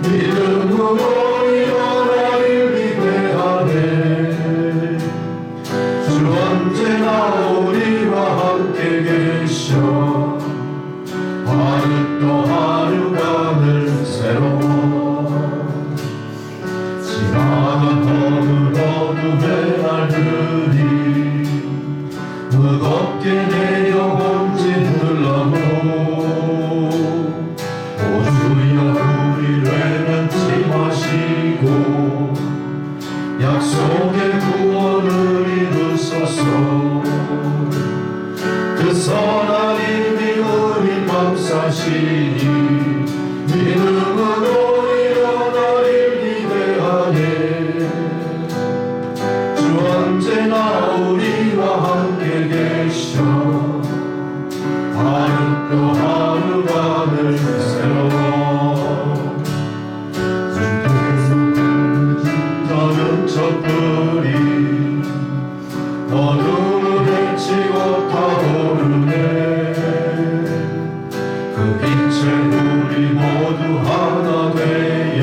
믿음으로 일어나리 위대하네. 주 언제나 우리와 함께 계셔. 하루 또 하루가 늘 새로워. 지나간 어느 어둠의 날들이 무겁게 내 영혼 짓눌러도 오 주여 우리를 면치 마시고 약속의 구원을 이루소서. 그 선한 힘이 우리 감싸시니 믿음으로 일어나리 위대하네. 주 언제나 우리와 함께 계셔. 하루 또 하루가 늘 새로워. 저는 촛불이 어둠을 헤치고 타오르네. 그 빛에 우리 모두 하나 되어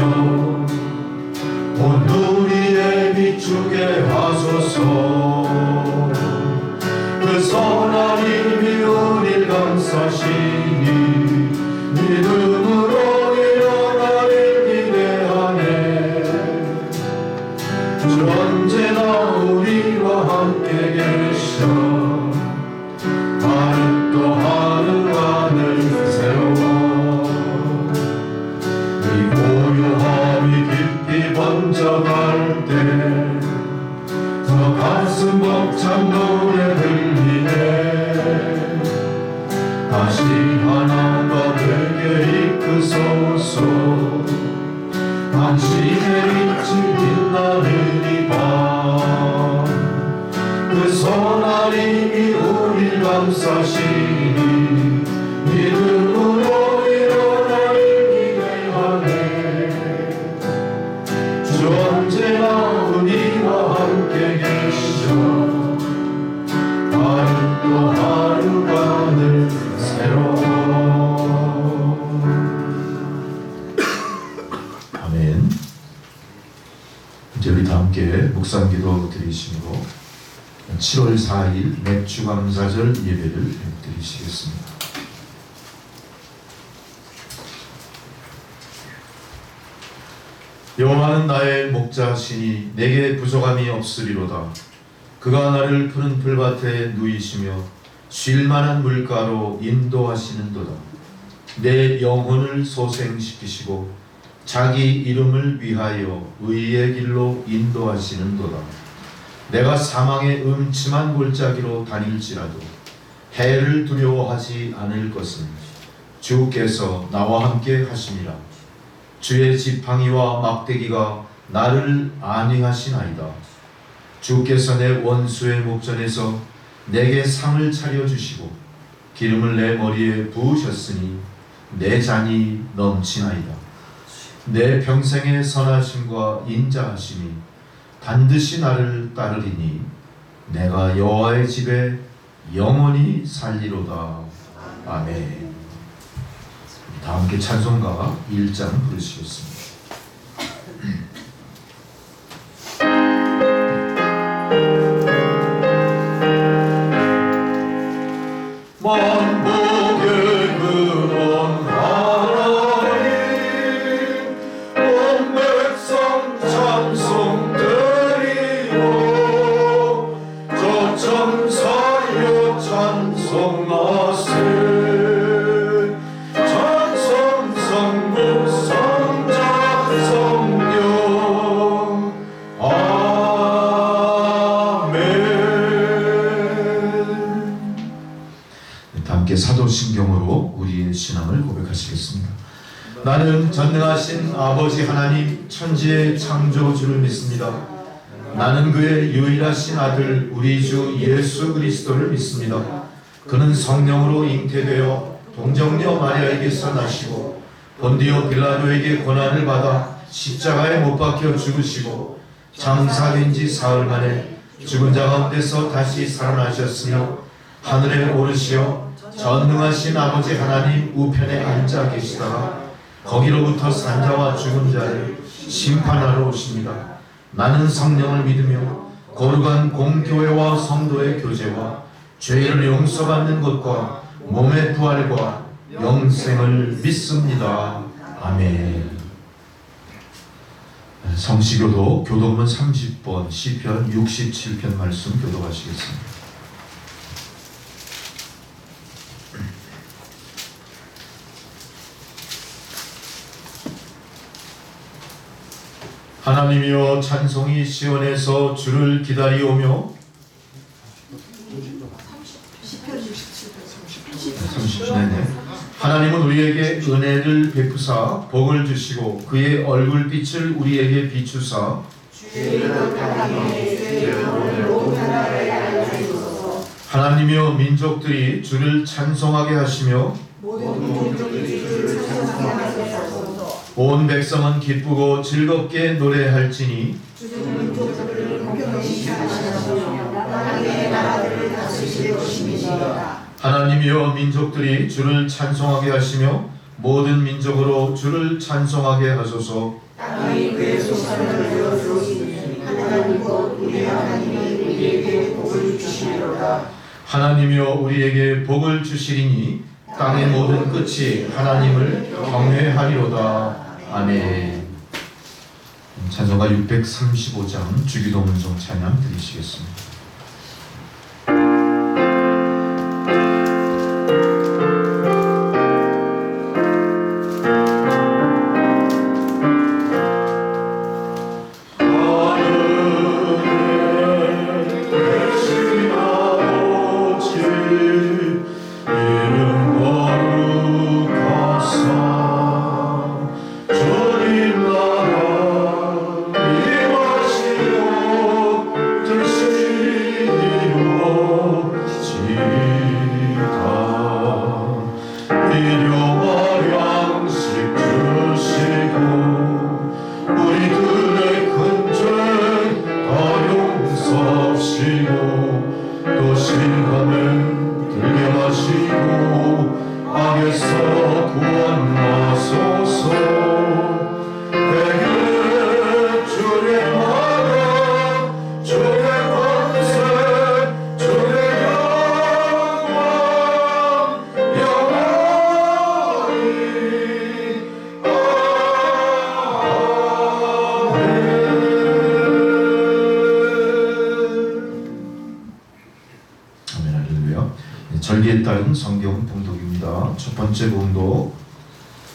온 우리에 비추게 하소서. 그 선한 힘이 우릴 감싸시니 믿음으로 일어나리 위대하네. 주 언제나 우리와 함께 계셔. 하루 또 하루가 늘 새로워. 이 고요함이 깊이 번져갈 때 저 가슴 벅찬 노래 들리네. 다시 하나가 되게 이끄소서. 당신의 빛이 빛나는 이 밤 그 선한 힘이 우릴 감싸시니 믿음으로 일어나리 위대하네. 주 언제나 우리와 함께 계셔. 하루 또 하루가 늘 새로워. 아멘. 이제 우리 다 함께 묵상기도 드리심으로 7월 4일 맥주 감사절 예배를 드리시겠습니다. 여호와는 나의 목자시니 내게 부족함이 없으리로다. 그가 나를 푸른 풀밭에 누이시며 쉴만한 물가로 인도하시는도다. 내 영혼을 소생시키시고 자기 이름을 위하여 의의 길로 인도하시는도다. 내가 사망의 음침한 골짜기로 다닐지라도 해를 두려워하지 않을 것은 주께서 나와 함께 하심이라. 주의 지팡이와 막대기가 나를 안위하시나이다. 주께서 내 원수의 목전에서 내게 상을 차려주시고 기름을 내 머리에 부으셨으니 내 잔이 넘치나이다. 내 평생의 선하심과 인자하심이 반드시 나를 따르리니 내가 여호와의 집에 영원히 살리로다. 아멘. 다 함께 찬송가 1장 부르시겠습니다. 만복의 근원 하나님 온 백성 찬송 드리고 저 천사여 찬송하세. 찬송 성부 성자 성령 함께 사도신경으로 우리의 신앙을 고백하시겠습니다. 나는 전능하신 아버지 하나님 천지의 창조주를 믿습니다. 나는 그의 유일하신 아들 우리 주 예수 그리스도를 믿습니다. 그는 성령으로 잉태되어 동정녀 마리아에게서 나시고 본디오 빌라도에게 고난을 받아 십자가에 못 박혀 죽으시고 장사된 지 사흘 만에 죽은 자 가운데서 다시 살아나셨으며 하늘에 오르시어 전능하신 아버지 하나님 우편에 앉아 계시다가 거기로부터 산자와 죽은 자를 심판하러 오십니다. 나는 성령을 믿으며 거룩한 공교회와 성도의 교제와 죄를 용서받는 것과 몸의 부활과 영생을 믿습니다. 아멘. 성시교도 교독문 30번 시편 67편 말씀 교독하시겠습니다. 하나님이여 찬송이 시온에서 주를 기다리오며 30년 하나님은 우리에게 은혜를 베푸사 복을 주시고 그의 얼굴빛을 우리에게 비추사 하나님이여 민족들이 주를 찬송하게 하시며 온 백성은 기쁘고 즐겁게 노래할지니 하나님이여 민족들이 주를 찬송하게 하시며 모든 민족으로 주를 찬송하게 하소서. 하나님이여 우리에게 복을 주시리니 땅의 모든 끝이 하나님을 경외하리로다. 아멘. 찬송가 635장 주기도문송 찬양 드리시겠습니다. 절기에 따른 성경 봉독입니다. 첫 번째 봉독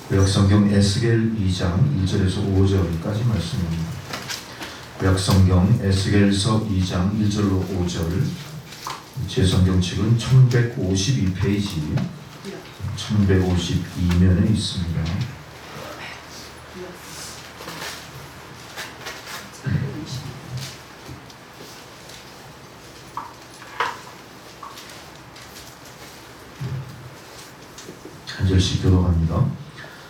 구약성경 에스겔 2장 1절에서 5절까지 말씀입니다. 구약성경 에스겔서 2장 1절로 5절, 제 성경책은 1152페이지 1152면에 있습니다. 한 절씩 교독합니다.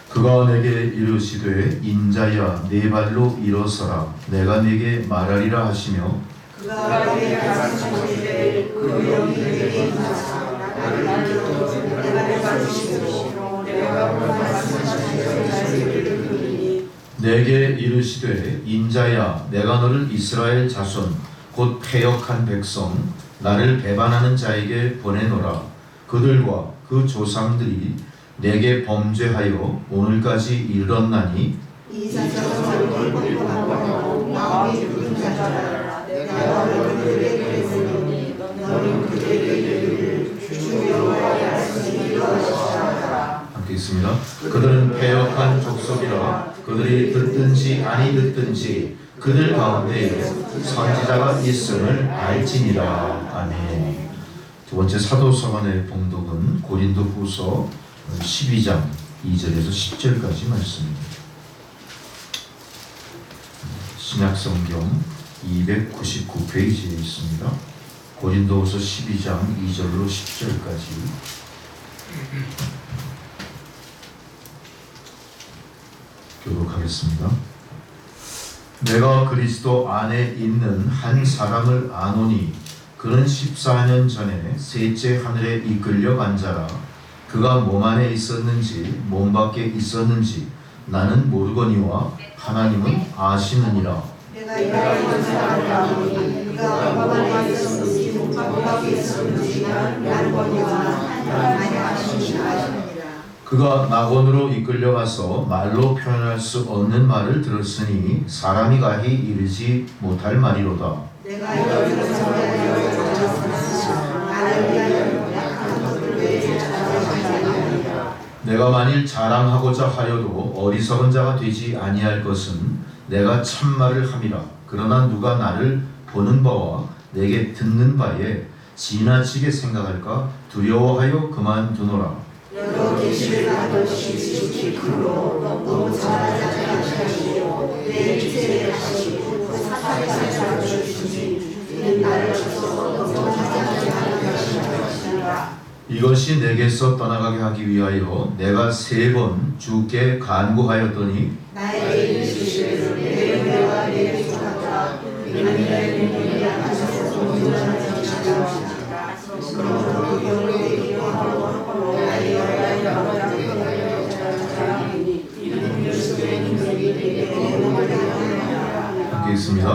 그가 내게 이르시되 인자야 네 발로 일어서라 내가 네게 말하리라 하시며 그가 내게 말씀하시되 그 영이 내게 임하사 나를 일으켜 내가 내가 주시고 내가 말씀하시되 자기를 들으니 내게 이르시되 인자야 내가 너를 이스라엘 자손 곧 패역한 백성 나를 배반하는 자에게 보내노라. 그들과 그 조상들이 내게 범죄하여 오늘까지 이르렀나니 이 자손을 돌보고 마음이 굳은 자라 내가 너희에게 보내니 너는 그들에게 이르기를 주 여호와의 말씀이 이루어지리라. 함께 있습니다. 그들은 패역한 족속이라 그들이 듣든지 아니 듣든지 그들 가운데 선지자가 있음을 알지니라. 아멘. 두 번째 사도서관의 봉독은 고린도후서 12장 2절에서 10절까지 말씀입니다. 신약성경 299페이지에 있습니다. 고린도후서 12장 2절로 10절까지 교독하겠습니다. 내가 그리스도 안에 있는 한 사람을 아노니 그는 14년 전에 셋째 하늘에 이끌려 간 자라. 그가 몸 안에 있었는지 몸 밖에 있었는지 나는 모르거니와 하나님은 아시느니라. 내가 이것을 알아보니 네가 뭐가 있었는지 뭐가 있었는지 나는 거니와 하나님이 아시느니라. 그가 낙원으로 이끌려가서 말로 표현할 수 없는 말을 들었으니 사람이 가히 이르지 못할 말이로다. 내가 여기서 나를 위하여 약한 것들 외에 자랑하리라. 내가 만일 자랑하고자 하여도 어리석은 자가 되지 아니할 것은 내가 참말을 함이라. 그러나 누가 나를 보는 바와 내게 듣는 바에 지나치게 생각할까 두려워하여 그만두노라. 여러 계시를 하듯이 크로 너무 잘하지 않으시고 내 기세를 하시고 사탄을 잡으시니 이는 나를 주소 너무 잘하지 않으시니라. 이것이 내게서 떠나가게 하기 위하여 내가 3번 주께 간구하였더니 나에게 이르시기를 내 은혜가 내게 부족하다. 이는 내 눈이 하셔서 온전하지 않으시니라. 그러므로 여호와의 기도하고 나의 여호와의 함께 있습니다.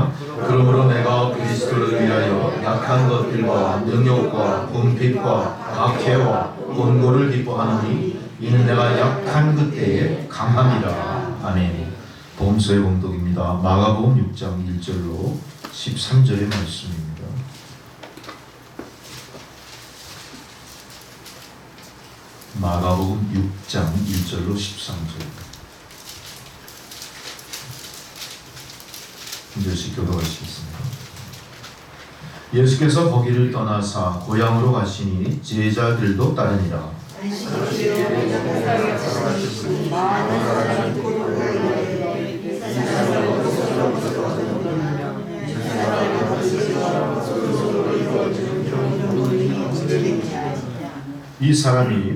그러므로 내가 그리스도를 위하여 약한 것들과 능욕과 분핍과 박해와 권고를 기뻐하노니 이는 내가 약한 그때에 강함이라. 아멘. 복음서의 봉독입니다. 마가복음 6장 1절로 13절의 말씀입니다. 마가복음 6장 1절로 13절. 한 절씩 교독하시겠습니다. 예수께서 거기를 떠나사 고향으로 가시니 제자들도 따르니라. 이 사람이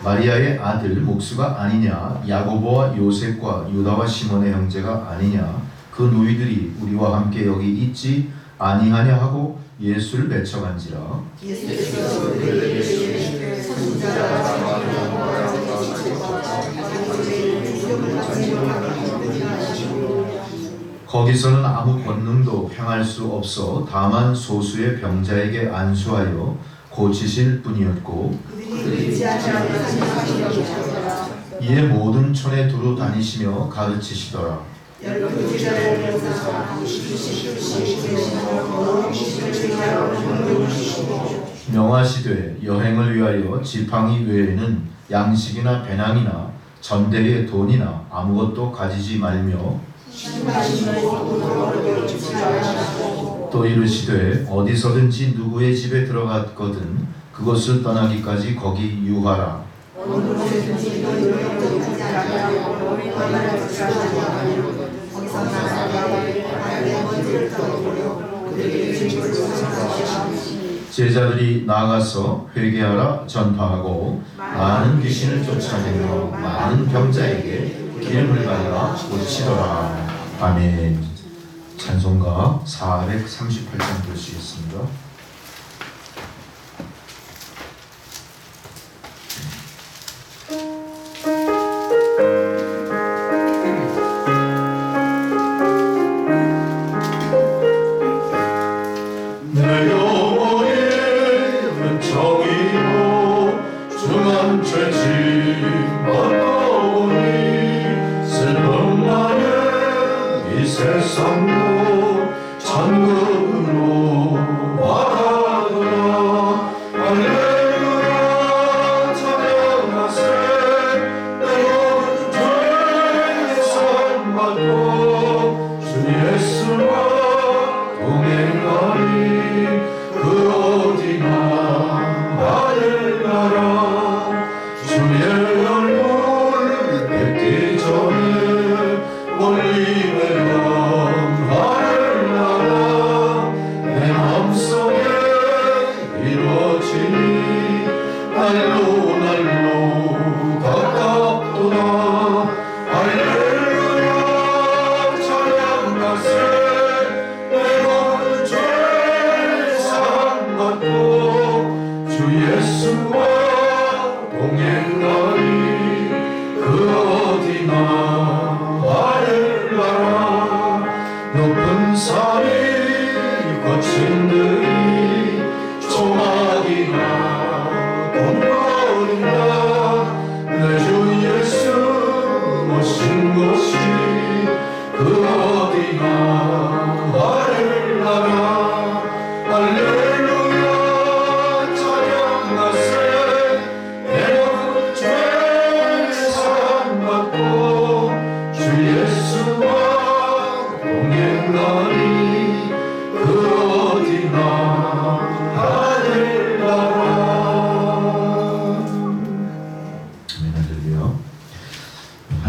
마리아의 아들 목수가 아니냐, 야고보와 요셉과 유다와 시몬의 형제가 아니냐, 그 누이들이 우리와 함께 여기 있지 아니하냐 하고 예수를 맺혀간지라. 거기서는 아무 권능도 행할 수 없어 다만 소수의 병자에게 안수하여 고치실 뿐이었고, 이에 모든 촌에 두루 다니시며 가르치시더라. 명하시되 여행을 위하여 지팡이 외에는 양식이나 배낭이나 전대의 돈이나 아무것도 가지지 말며, 또 이르시되 어디서든지 누구의 집에 들어갔거든 그것을 떠나기까지 거기 유하라. 제자들이 나가서 회개하라 전파하고 많은 귀신을 쫓아내며 많은 병자에게 기름을 발라 고치더라. 아멘. 찬송가 438장 보시겠습니다. 내 영혼의 은총이로 중한 죄짐 받아오니 슬픔 많은 이 세상도 천국으로 와가더라. 할렐루야 찬양하세. 내 영혼 주의 선 받고 주 예수와 동행하리. 그 어디나 하늘나라. 주의 얼굴 뵙기 전에 멀리 외면하라.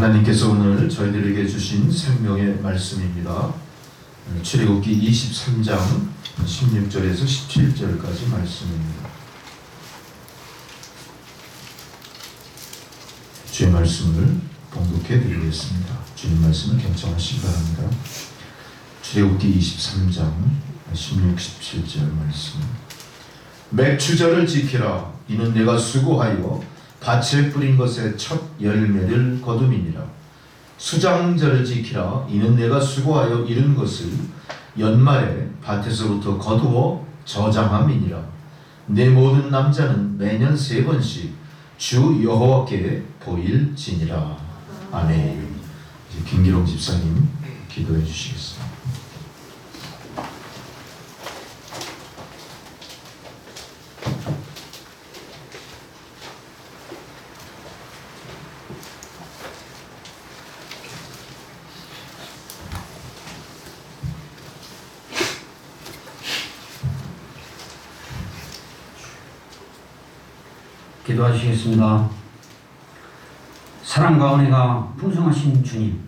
하나님께서 오늘 저희들에게 주신 생명의 말씀입니다. 출애굽기 23장 16절에서 17절까지 말씀입니다. 주의 말씀을 봉독해 드리겠습니다. 주님 말씀을 경청하시기 바랍니다. 출애굽기 23장 16, 17절 말씀. 맥추절을 지키라. 이는 내가 수고하여 밭에 뿌린 것의 첫 열매를 거둠이니라. 수장절을 지키라. 이는 내가 수고하여 이룬 것을 연말에 밭에서부터 거두어 저장함이니라. 내 모든 남자는 매년 3번씩 주 여호와께 보일지니라. 아멘. 이제 김기롱 집사님 기도해 주시겠습니다. 기도하시겠습니다. 사랑과 은혜가 풍성하신 주님,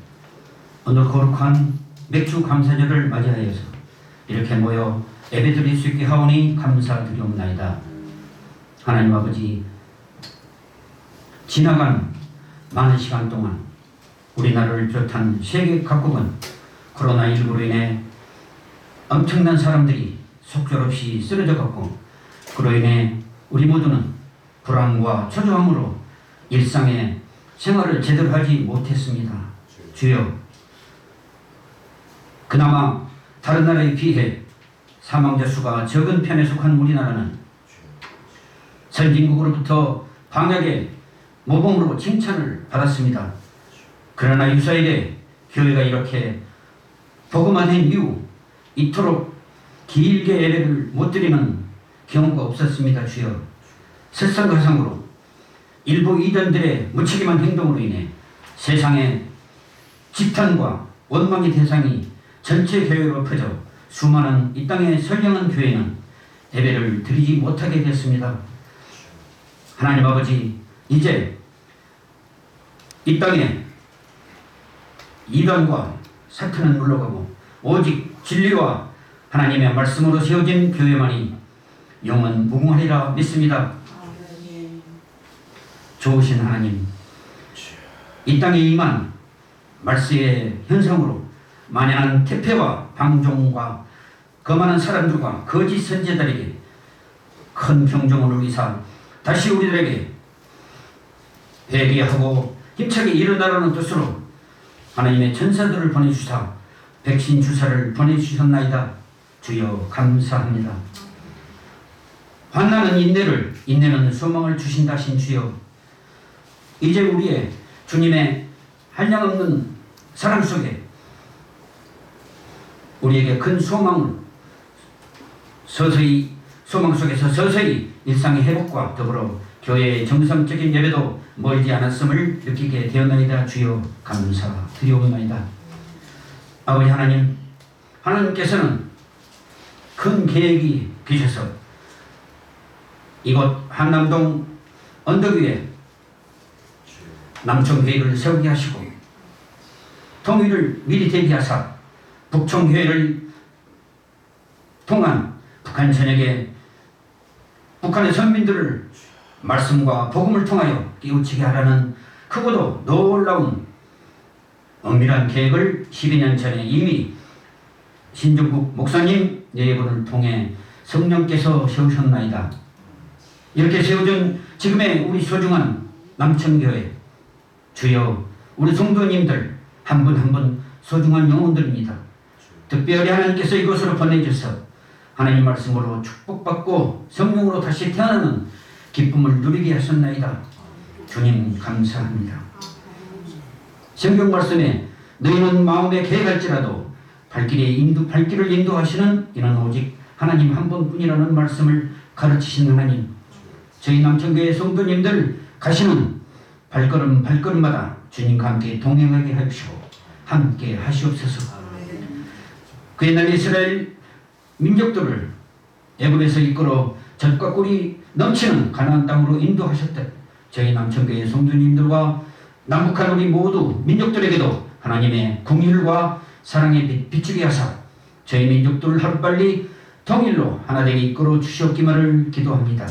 오늘 거룩한 맥주 감사절을 맞이하여서 이렇게 모여 예배드릴 수 있게 하오니 감사드리옵나이다. 하나님 아버지, 지나간 많은 시간 동안 우리나라를 비롯한 세계 각국은 코로나19로 인해 엄청난 사람들이 속절없이 쓰러져 갔고, 그로 인해 우리 모두는 불안과 초조함으로 일상의 생활을 제대로 하지 못했습니다. 주여, 그나마 다른 나라에 비해 사망자 수가 적은 편에 속한 우리나라는 선진국으로부터 방역의 모범으로 칭찬을 받았습니다. 그러나 유사일에 교회가 이렇게 복음화된 이후 이토록 길게 예배를 못 드리는 경우가 없었습니다. 주여, 설상가상으로 일부 이단들의 무책임한 행동으로 인해 세상의 지탄과 원망의 대상이 전체 교회로 퍼져 수많은 이 땅의 선량한 교회는 예배를 드리지 못하게 됐습니다. 하나님 아버지, 이제 이 땅에 이단과 사탄은 물러가고 오직 진리와 하나님의 말씀으로 세워진 교회만이 영원 무궁하리라 믿습니다. 좋으신 하나님, 이 땅에 임한 말세의 현상으로 만연한 태폐와 방종과 거만한 사람들과 거짓 선지자들에게 큰 경종을 울리사 다시 우리들에게 회개하고 힘차게 일어나라는 뜻으로 하나님의 천사들을 보내주사 백신 주사를 보내주셨나이다. 주여, 감사합니다. 환난은 인내를, 인내는 소망을 주신다 하신 주여, 이제 우리의 주님의 한량없는 사랑 속에 우리에게 큰 소망을 소망 속에서 서서히 일상의 회복과 더불어 교회의 정상적인 예배도 멀지 않았음을 느끼게 되었나이다. 주여, 감사드리옵나이다. 아버지 하나님, 하나님께서는 큰 계획이 계셔서 이곳 한남동 언덕 위에 남청교회를 세우게 하시고 통일을 미리 대비하사 북청교회를 통한 북한 전역에 북한의 선민들을 말씀과 복음을 통하여 깨우치게 하라는 크고도 놀라운 엄밀한 계획을 12년 전에 이미 신종국 목사님 예언을 통해 성령께서 세우셨나이다. 이렇게 세워진 지금의 우리 소중한 남청교회, 주여, 우리 성도님들 한 분 한 분 소중한 영혼들입니다. 특별히 하나님께서 이곳으로 보내주셔서 하나님 말씀으로 축복받고 성령으로 다시 태어나는 기쁨을 누리게 하셨나이다. 주님, 감사합니다. 성경 말씀에 너희는 마음에 계획할지라도 발길을 인도하시는 이는 오직 하나님 한 분뿐이라는 말씀을 가르치신 하나님, 저희 남청교회 성도님들 가시는 발걸음마다 주님과 함께 동행하게 하시고 함께 하시옵소서. 그 옛날 이스라엘 민족들을 애굽에서 이끌어 젖과 꿀이 넘치는 가나안 땅으로 인도하셨듯 저희 남청교회 성도님들과 남북한 우리 모두 민족들에게도 하나님의 긍휼과 사랑의 비추게 하사 저희 민족들을 하루빨리 통일로 하나되게 이끌어 주시옵기만을 기도합니다.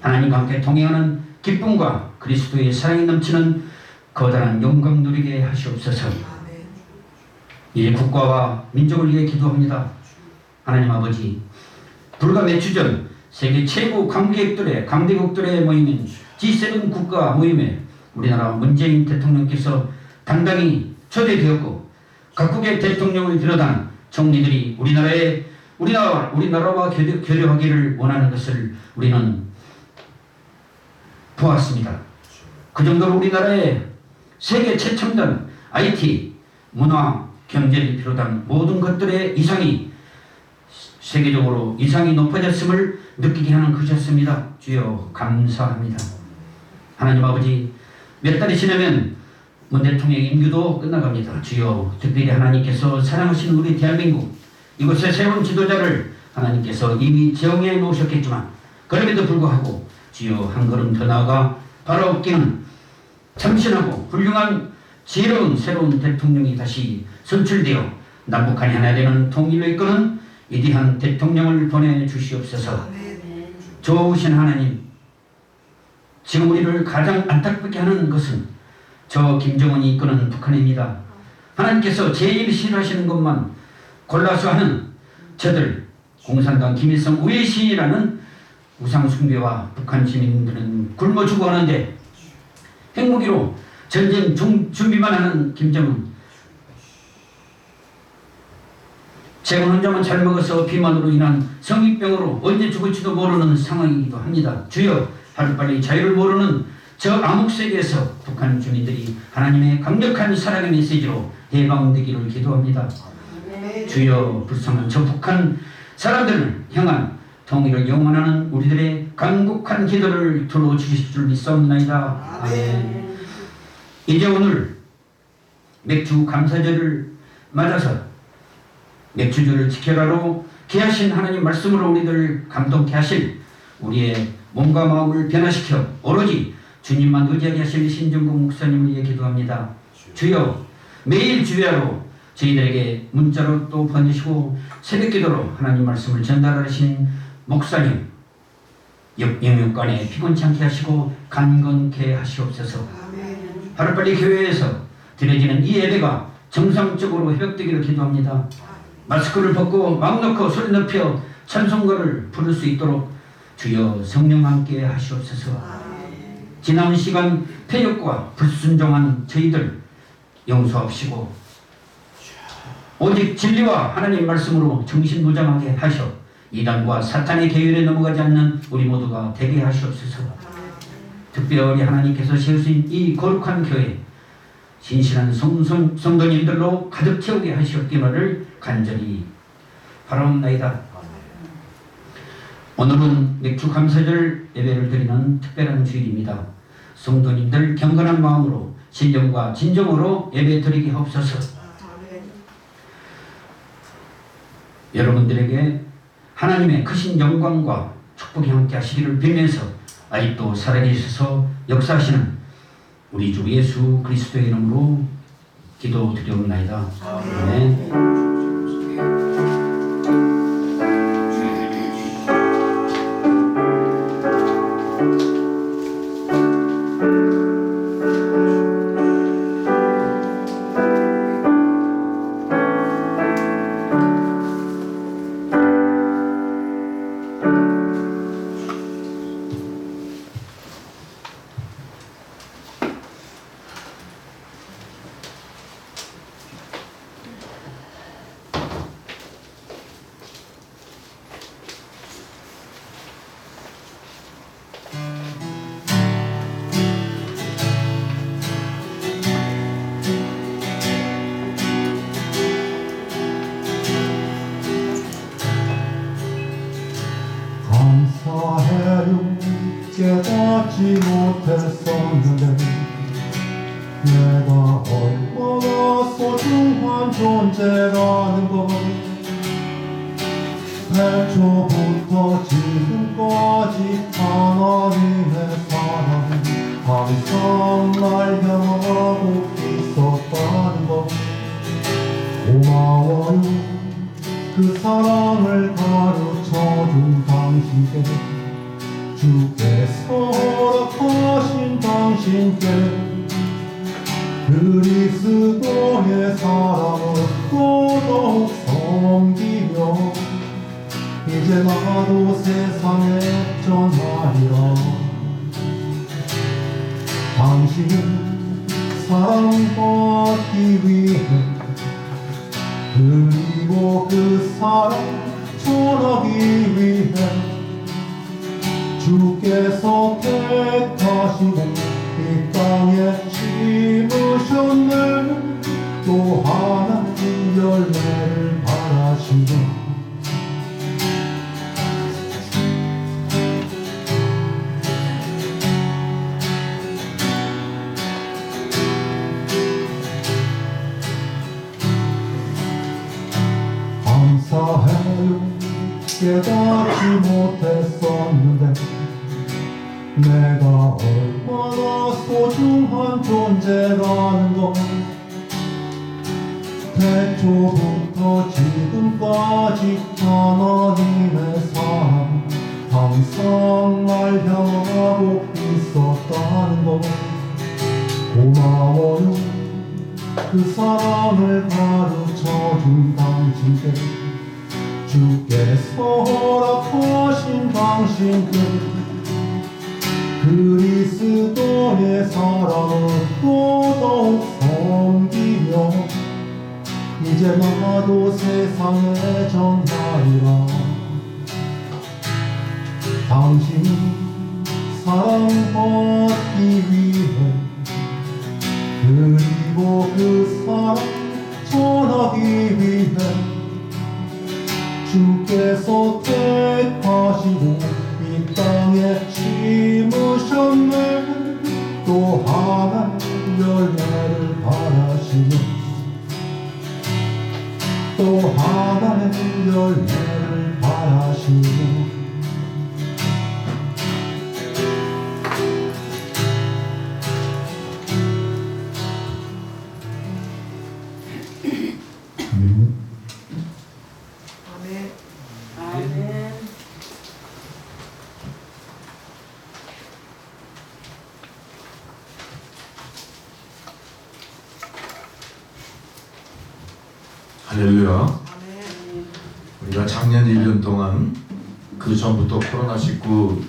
하나님과 함께 동행하는 기쁨과 그리스도의 사랑이 넘치는 거대한 영광 누리게 하시옵소서. 이제 국가와 민족을 위해 기도합니다. 하나님 아버지, 불과 몇 주 전 세계 최고 강대국들의 모임인 G7 국가 모임에 우리나라 문재인 대통령께서 당당히 초대되었고 각국의 대통령을 비롯한 총리들이 우리나라와 교류하기를 원하는 것을 우리는 보았습니다. 그 정도로 우리나라의 세계 최첨단 IT, 문화, 경제를 비롯한 모든 것들의 세계적으로 이상이 높아졌음을 느끼게 하는 것이었습니다. 주여 감사합니다. 하나님 아버지, 몇 달이 지나면 문 대통령의 임기도 끝나갑니다. 주여 특별히 하나님께서 사랑하시는 우리 대한민국 이곳에 세운 지도자를 하나님께서 이미 정해 놓으셨겠지만 그럼에도 불구하고 주여 한 걸음 더 나아가 바라옵기는 참신하고 훌륭한 지혜로운 새로운 대통령이 다시 선출되어 남북한이 하나 되는 통일로 이끄는 위대한 대통령을 보내주시옵소서. 좋으신 하나님, 지금 우리를 가장 안타깝게 하는 것은 저 김정은이 이끄는 북한입니다. 하나님께서 제일 싫어하시는 것만 골라서 하는 저들 공산당 김일성 우회시라는 우상숭배와 북한 시민들은 굶어 죽어가는데 핵무기로 전쟁 준비만 하는 김정은, 재건 혼자만 잘 먹어서 비만으로 인한 성인병으로 언제 죽을지도 모르는 상황이기도 합니다. 주여 하루빨리 자유를 모르는 저 암흑세계에서 북한 주민들이 하나님의 강력한 사랑의 메시지로 해방되기를 기도합니다. 주여 불쌍한 저 북한 사람들을 향한 통일을 영원하는 우리들의 간곡한 기도를 들어주실 줄 믿사옵나이다. 아멘. 이제 오늘 맥주 감사절을 맞아서 맥주주를 지켜라로 귀하신 하나님 말씀으로 우리들 감동케 하실 우리의 몸과 마음을 변화시켜 오로지 주님만 의지하게 하실 신정국 목사님을 위해 기도합니다. 주여 매일 주야로 저희들에게 문자로 또 보내시고 새벽기도로 하나님 말씀을 전달하신 목사님 영육간에 피곤치 않게 하시고 강건케 하시옵소서. 하루빨리 교회에서 드려지는 이 예배가 정상적으로 회복되기를 기도합니다. 마스크를 벗고 마음 놓고 소리 높여 찬송가를 부를 수 있도록 주여 성령 함께 하시옵소서. 지난 시간 폐역과 불순종한 저희들 용서하시고 오직 진리와 하나님 말씀으로 정신무장하게 하셔 이단과 사탄의 계율에 넘어가지 않는 우리 모두가 되게 하시옵소서. 특별히 하나님께서 세우신 이 거룩한 교회 신실한 성도님들로 가득 채우게 하시옵기만을 간절히 바라옵나이다. 오늘은 맥주 감사절 예배를 드리는 특별한 주일입니다. 성도님들 경건한 마음으로 신령과 진정으로 예배 드리게 하옵소서. 여러분들에게 하나님의 크신 영광과 축복이 함께 하시기를 빌면서 아직도 살아계셔서 역사하시는 우리 주 예수 그리스도의 이름으로 기도드리옵나이다. 아멘. 깨닫지 못했었는데 내가 얼마나 소중한 존재라는 걸 태초부터 지금까지 하나님의 사랑이 항상 날 향하고 있었다는 것 고마워요. 그 사랑을 가르쳐준 당신께 주께서 허락하신 당신께 그리스도의 사랑을 더더욱 섬기며 이제 나도 세상에 전하리라. 당신 사랑받기 위해 그리고 그 사랑 전하기 위해 주께서 택하시고 이 땅에 심으셨네. 또 하나 열매를 바라시고 감사해요. 깨닫지 못했었는데 내가 얼마나 소중한 존재라는 것 태초부터 지금까지 하나님의 사랑 항상 날 향하고 있었다는 것 고마워요. 그 사랑을 가르쳐준 당신께 주께서 허락하신 당신께 그리스도의 사랑을 더더욱 섬기며 이제 나도 세상에 전하리라. 당신이 사랑받기 위해 그리고 그 사랑 전하기 위해 주께서 택하시고 이 땅에 심으셨네. 또 하나 열매를 바라시며 또 하나의 열매를 바라시며 아멘. 할렐루야. 우리가 작년 1년 동안 그 전부터 코로나19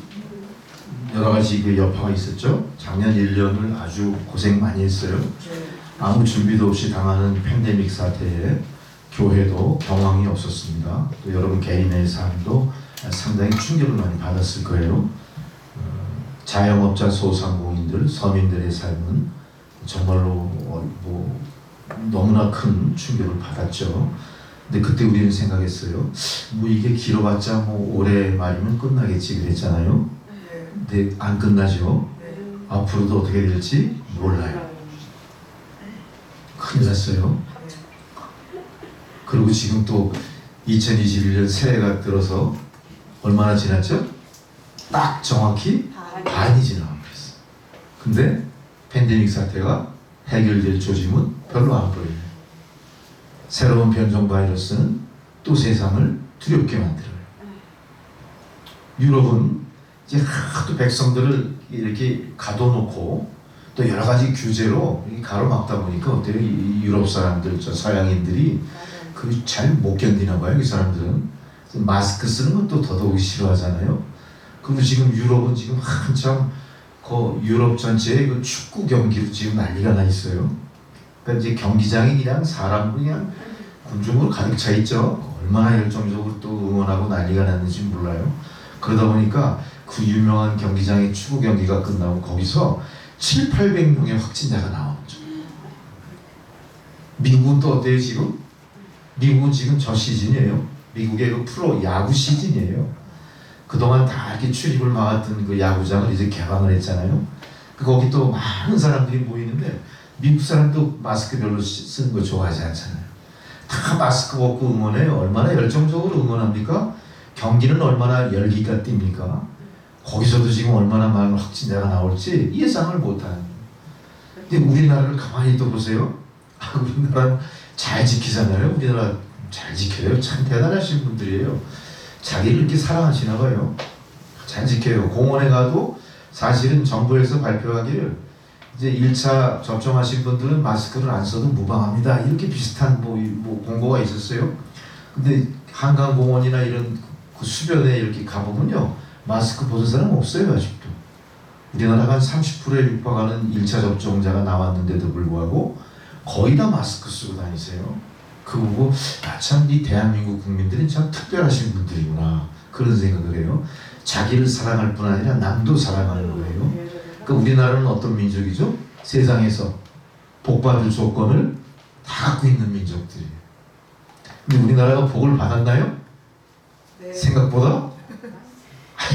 여러 가지 그 여파가 있었죠. 작년 1년을 아주 고생 많이 했어요. 아무 준비도 없이 당하는 팬데믹 사태에 교회도 경황이 없었습니다. 또 여러분 개인의 삶도 상당히 충격을 많이 받았을 거예요. 자영업자, 소상공인들, 서민들의 삶은 정말로 너무나 큰 충격을 받았죠. 근데 그때 우리는 생각했어요. 뭐 이게 길어봤자 뭐 올해 말이면 끝나겠지 그랬잖아요. 근데 안 끝나죠. 앞으로도 어떻게 될지 몰라요. 큰일 났어요. 그리고 지금 또 2021년 새해가 들어서 얼마나 지났죠? 딱 정확히 반이 지나버렸어. 근데 팬데믹 사태가 해결될 조짐은 별로 안 보여요. 새로운 변종 바이러스는 또 세상을 두렵게 만들어요. 유럽은 이제 하도 백성들을 이렇게 가둬놓고 또 여러 가지 규제로 가로막다 보니까 어때요? 이 유럽 사람들, 저 서양인들이 그 잘 못 견디나 봐요. 이 사람들은 마스크 쓰는 건 또 더더욱 싫어하잖아요. 그리고 지금 유럽은 지금 한참 그 유럽 전체에 그 축구 경기로 지금 난리가 나 있어요. 그러니까 이제 경기장이 그냥 사람 그냥 군중으로 가득 차 있죠. 얼마나 열정적으로 또 응원하고 난리가 났는지 몰라요. 그러다 보니까 그 유명한 경기장의 축구 경기가 끝나고 거기서 700~800명의 확진자가 나오죠. 미국은 또 어때요 지금? 미국은 지금 저 시즌이에요. 미국의 그 프로 야구 시즌이에요. 그동안 다 이렇게 출입을 막았던 그 야구장을 이제 개방을 했잖아요. 거기 또 많은 사람들이 모이는데 미국 사람도 마스크 별로 쓰는 거 좋아하지 않잖아요. 다 마스크 벗고 응원해요. 얼마나 열정적으로 응원합니까? 경기는 얼마나 열기가 띱니까? 거기서도 지금 얼마나 많은 확진자가 나올지 예상을 못하는. 근데 우리나라를 가만히 또 보세요. 우리나라 잘 지키잖아요. 우리나라 잘 지켜요. 참 대단하신 분들이에요. 자기를 이렇게 사랑하시나 봐요. 잘 지켜요. 공원에 가도 사실은 정부에서 발표하기를 이제 1차 접종하신 분들은 마스크를 안 써도 무방합니다. 이렇게 비슷한 뭐 공고가 있었어요. 근데 한강공원이나 이런 그 수변에 이렇게 가보면요. 마스크 벗은 사람 없어요. 아직도. 우리나라가 한 30%에 육박하는 1차 접종자가 나왔는데도 불구하고 거의 다 마스크 쓰고 다니세요. 그거 보고 참 이 대한민국 국민들은 참 특별하신 분들이구나 그런 생각을 해요. 자기를 사랑할 뿐 아니라 남도 사랑하는 거예요. 그러니까 우리나라는 어떤 민족이죠? 세상에서 복받을 조건을 다 갖고 있는 민족들이에요. 근데 우리나라가 복을 받았나요? 네. 생각보다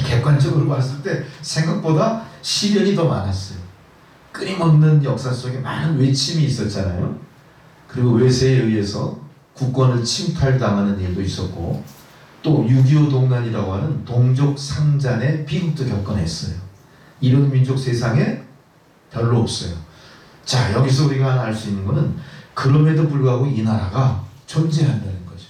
객관적으로 봤을 때 생각보다 시련이 더 많았어요. 끊임없는 역사 속에 많은 외침이 있었잖아요. 그리고 외세에 의해서 국권을 침탈당하는 일도 있었고 또 6.25 동란이라고 하는 동족 상잔의 비극도 겪어냈어요. 이런 민족 세상에 별로 없어요. 자, 여기서 우리가 알 수 있는 것은 그럼에도 불구하고 이 나라가 존재한다는 거죠.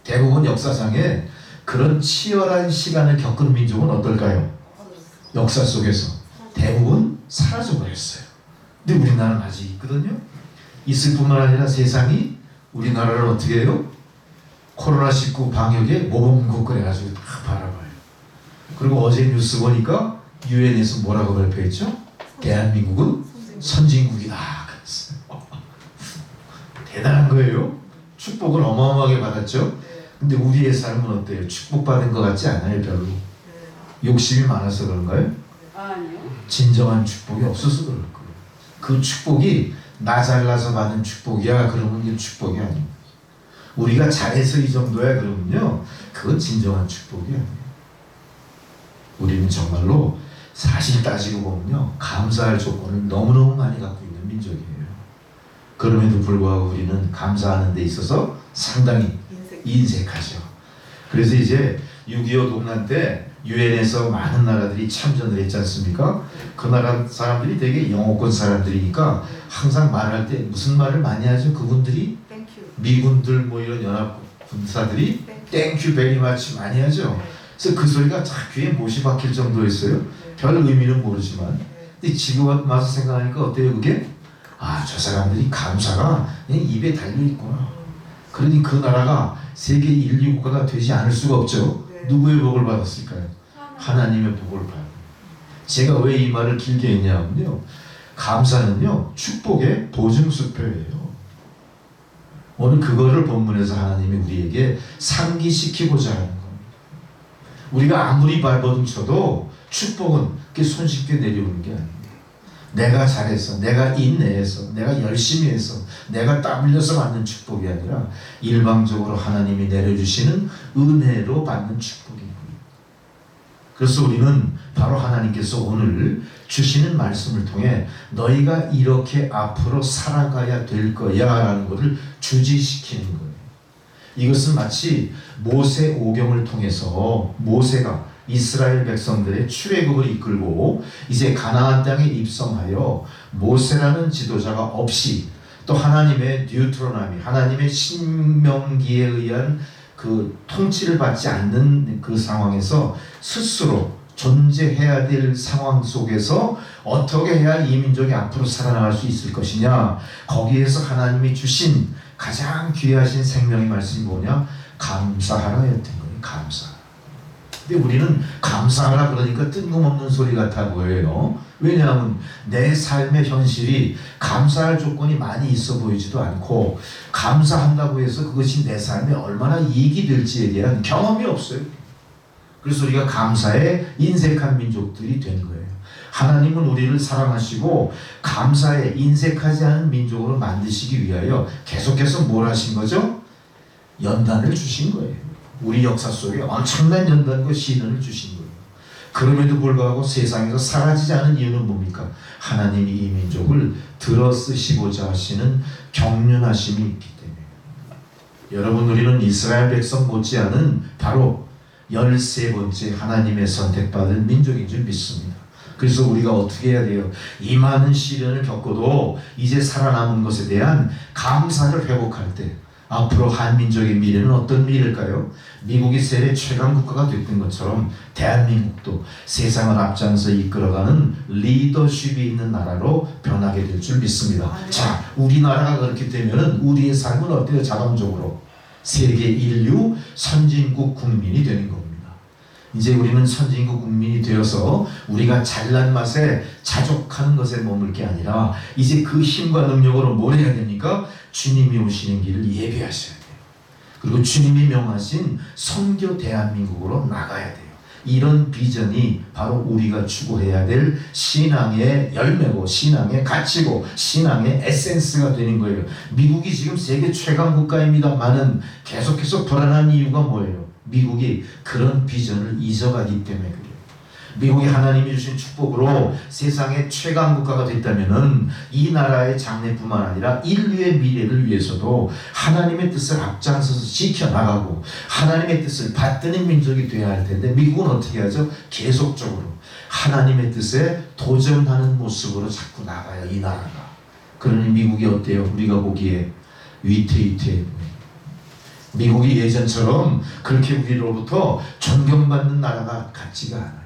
대부분 역사상에 그런 치열한 시간을 겪은 민족은 어떨까요? 역사 속에서 대부분 사라져버렸어요. 근데 우리나라는 아직 있거든요. 있을 뿐만 아니라 세상이 우리나라를 어떻게 해요? 코로나19 방역에 모범국가해가지고 다 바라봐요. 그리고 어제 뉴스 보니까 유엔에서 뭐라고 발표했죠? 대한민국은 선진국이다. 그랬어요. 대단한 거예요. 축복을 어마어마하게 받았죠. 근데 우리의 삶은 어때요? 축복받은 것 같지 않아요, 별로. 욕심이 많아서 그런가요? 아니요. 진정한 축복이 없어서 그럴 거예요. 그 축복이 나 잘나서 받는 축복이야 그러면 이게 축복이 아닙니다. 우리가 잘해서 이 정도야 그러면요 그건 진정한 축복이 아니에요. 우리는 정말로 사실 따지고 보면요 감사할 조건을 너무너무 많이 갖고 있는 민족이에요. 그럼에도 불구하고 우리는 감사하는 데 있어서 상당히 인색하죠. 그래서 이제 6.25 동란 때 유엔에서 많은 나라들이 참전을 했지 않습니까? 그 나라 사람들이 되게 영어권 사람들이니까 항상 말할 때 무슨 말을 많이 하죠? 그분들이 미군들 뭐 이런 연합 군사들이 땡큐 베리 마치 많이 하죠. 그래서 그 소리가 참 귀에 못이 박힐 정도였어요. 별 의미는 모르지만 근데 지금 와서 생각하니까 어때요 그게? 아, 저 사람들이 감사가 그냥 입에 달려있구나. 그러니 그 나라가 세계 1, 2 국가가 되지 않을 수가 없죠. 누구의 복을 받았을까요? 하나님의 복을 받아요. 제가 왜 이 말을 길게 했냐면요. 감사는요. 축복의 보증수표예요. 오늘 그거를 본문에서 하나님이 우리에게 상기시키고자 하는 겁니다. 우리가 아무리 발버둥 쳐도 축복은 그렇게 손쉽게 내려오는 게 아닙니다. 내가 잘해서, 내가 인내해서, 내가 열심히 해서, 내가 땀 흘려서 받는 축복이 아니라 일방적으로 하나님이 내려주시는 은혜로 받는 축복입니다. 그래서 우리는 바로 하나님께서 오늘 주시는 말씀을 통해 너희가 이렇게 앞으로 살아가야 될 거야 라는 것을 주지시키는 거예요. 이것은 마치 모세 오경을 통해서 모세가 이스라엘 백성들의 출애굽을 이끌고 이제 가나안 땅에 입성하여 모세라는 지도자가 없이 또 하나님의 뉴트로노미, 하나님의 신명기에 의한 그 통치를 받지 않는 그 상황에서 스스로 존재해야 될 상황 속에서 어떻게 해야 이 민족이 앞으로 살아나갈 수 있을 것이냐, 거기에서 하나님이 주신 가장 귀하신 생명의 말씀이 뭐냐? 감사하라 였던 거예요. 감사. 근데 우리는 감사하라 그러니까 뜬금없는 소리 같아 보여요. 왜냐하면 내 삶의 현실이 감사할 조건이 많이 있어 보이지도 않고 감사한다고 해서 그것이 내 삶에 얼마나 이익이 될지에 대한 경험이 없어요. 그래서 우리가 감사에 인색한 민족들이 된 거예요. 하나님은 우리를 사랑하시고 감사에 인색하지 않은 민족으로 만드시기 위하여 계속해서 뭘 하신 거죠? 연단을 주신 거예요. 우리 역사 속에 엄청난 연단과 시련을 주신 거예요. 그럼에도 불구하고 세상에서 사라지지 않은 이유는 뭡니까? 하나님이 이 민족을 들어 쓰시고자 하시는 경륜하심이 있기 때문에. 여러분, 우리는 이스라엘 백성 못지않은 바로 13번째 하나님의 선택받은 민족인 줄 믿습니다. 그래서 우리가 어떻게 해야 돼요? 이 많은 시련을 겪어도 이제 살아남은 것에 대한 감사를 회복할 때 앞으로 한민족의 미래는 어떤 미래일까요? 미국이 세계 최강 국가가 됐던 것처럼 대한민국도 세상을 앞장서 이끌어가는 리더십이 있는 나라로 변하게 될 줄 믿습니다. 자, 우리나라가 그렇게 되면 우리의 삶은 어때요? 자동적으로 세계 인류 선진국 국민이 되는 겁니다. 이제 우리는 선진국 국민이 되어서 우리가 잘난 맛에 자족하는 것에 머물 게 아니라 이제 그 힘과 능력으로 뭘 해야 됩니까? 주님이 오시는 길을 예배하셔야 돼요. 그리고 주님이 명하신 선교 대한민국으로 나가야 돼요. 이런 비전이 바로 우리가 추구해야 될 신앙의 열매고 신앙의 가치고 신앙의 에센스가 되는 거예요. 미국이 지금 세계 최강 국가입니다만은 계속해서 불안한 이유가 뭐예요? 미국이 그런 비전을 잊어가기 때문에 그래요. 미국이 하나님이 주신 축복으로 세상의 최강 국가가 됐다면은 이 나라의 장래뿐만 아니라 인류의 미래를 위해서도 하나님의 뜻을 앞장서서 지켜나가고 하나님의 뜻을 받드는 민족이 되어야 할 텐데 미국은 어떻게 하죠? 계속적으로 하나님의 뜻에 도전하는 모습으로 자꾸 나가요, 이 나라가. 그러니 미국이 어때요? 우리가 보기에 위태위태해 보여요. 미국이 예전처럼 그렇게 우리로부터 존경받는 나라가 같지가 않아요.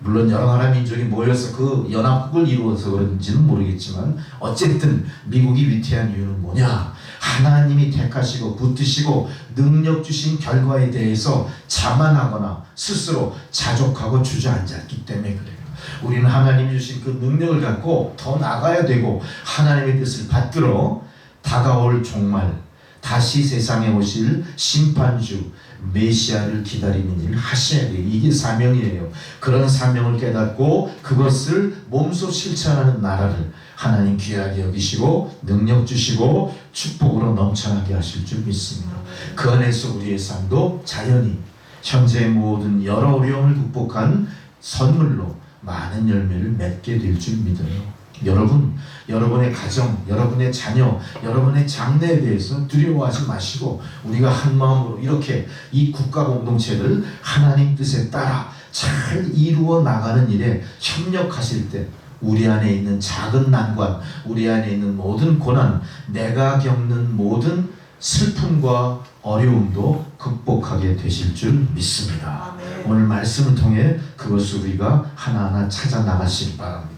물론 여러 나라 민족이 모여서 그 연합국을 이루어서 그런지는 모르겠지만 어쨌든 미국이 위태한 이유는 뭐냐? 하나님이 택하시고 붙드시고 능력 주신 결과에 대해서 자만하거나 스스로 자족하고 주저앉았기 때문에 그래요. 우리는 하나님이 주신 그 능력을 갖고 더 나가야 되고 하나님의 뜻을 받들어 다가올 종말 다시 세상에 오실 심판주 메시아를 기다리는 일을 하셔야 돼요. 이게 사명이에요. 그런 사명을 깨닫고 그것을 몸소 실천하는 나라를 하나님 귀하게 여기시고 능력 주시고 축복으로 넘쳐나게 하실 줄 믿습니다. 그 안에서 우리의 삶도 자연히 현재의 모든 여러 어려움을 극복한 선물로 많은 열매를 맺게 될 줄 믿어요. 여러분, 여러분의 가정, 여러분의 자녀, 여러분의 장래에 대해서 두려워하지 마시고 우리가 한 마음으로 이렇게 이 국가 공동체를 하나님 뜻에 따라 잘 이루어 나가는 일에 협력하실 때 우리 안에 있는 작은 난관, 우리 안에 있는 모든 고난, 내가 겪는 모든 슬픔과 어려움도 극복하게 되실 줄 믿습니다. 오늘 말씀을 통해 그것을 우리가 하나하나 찾아 나가시기 바랍니다.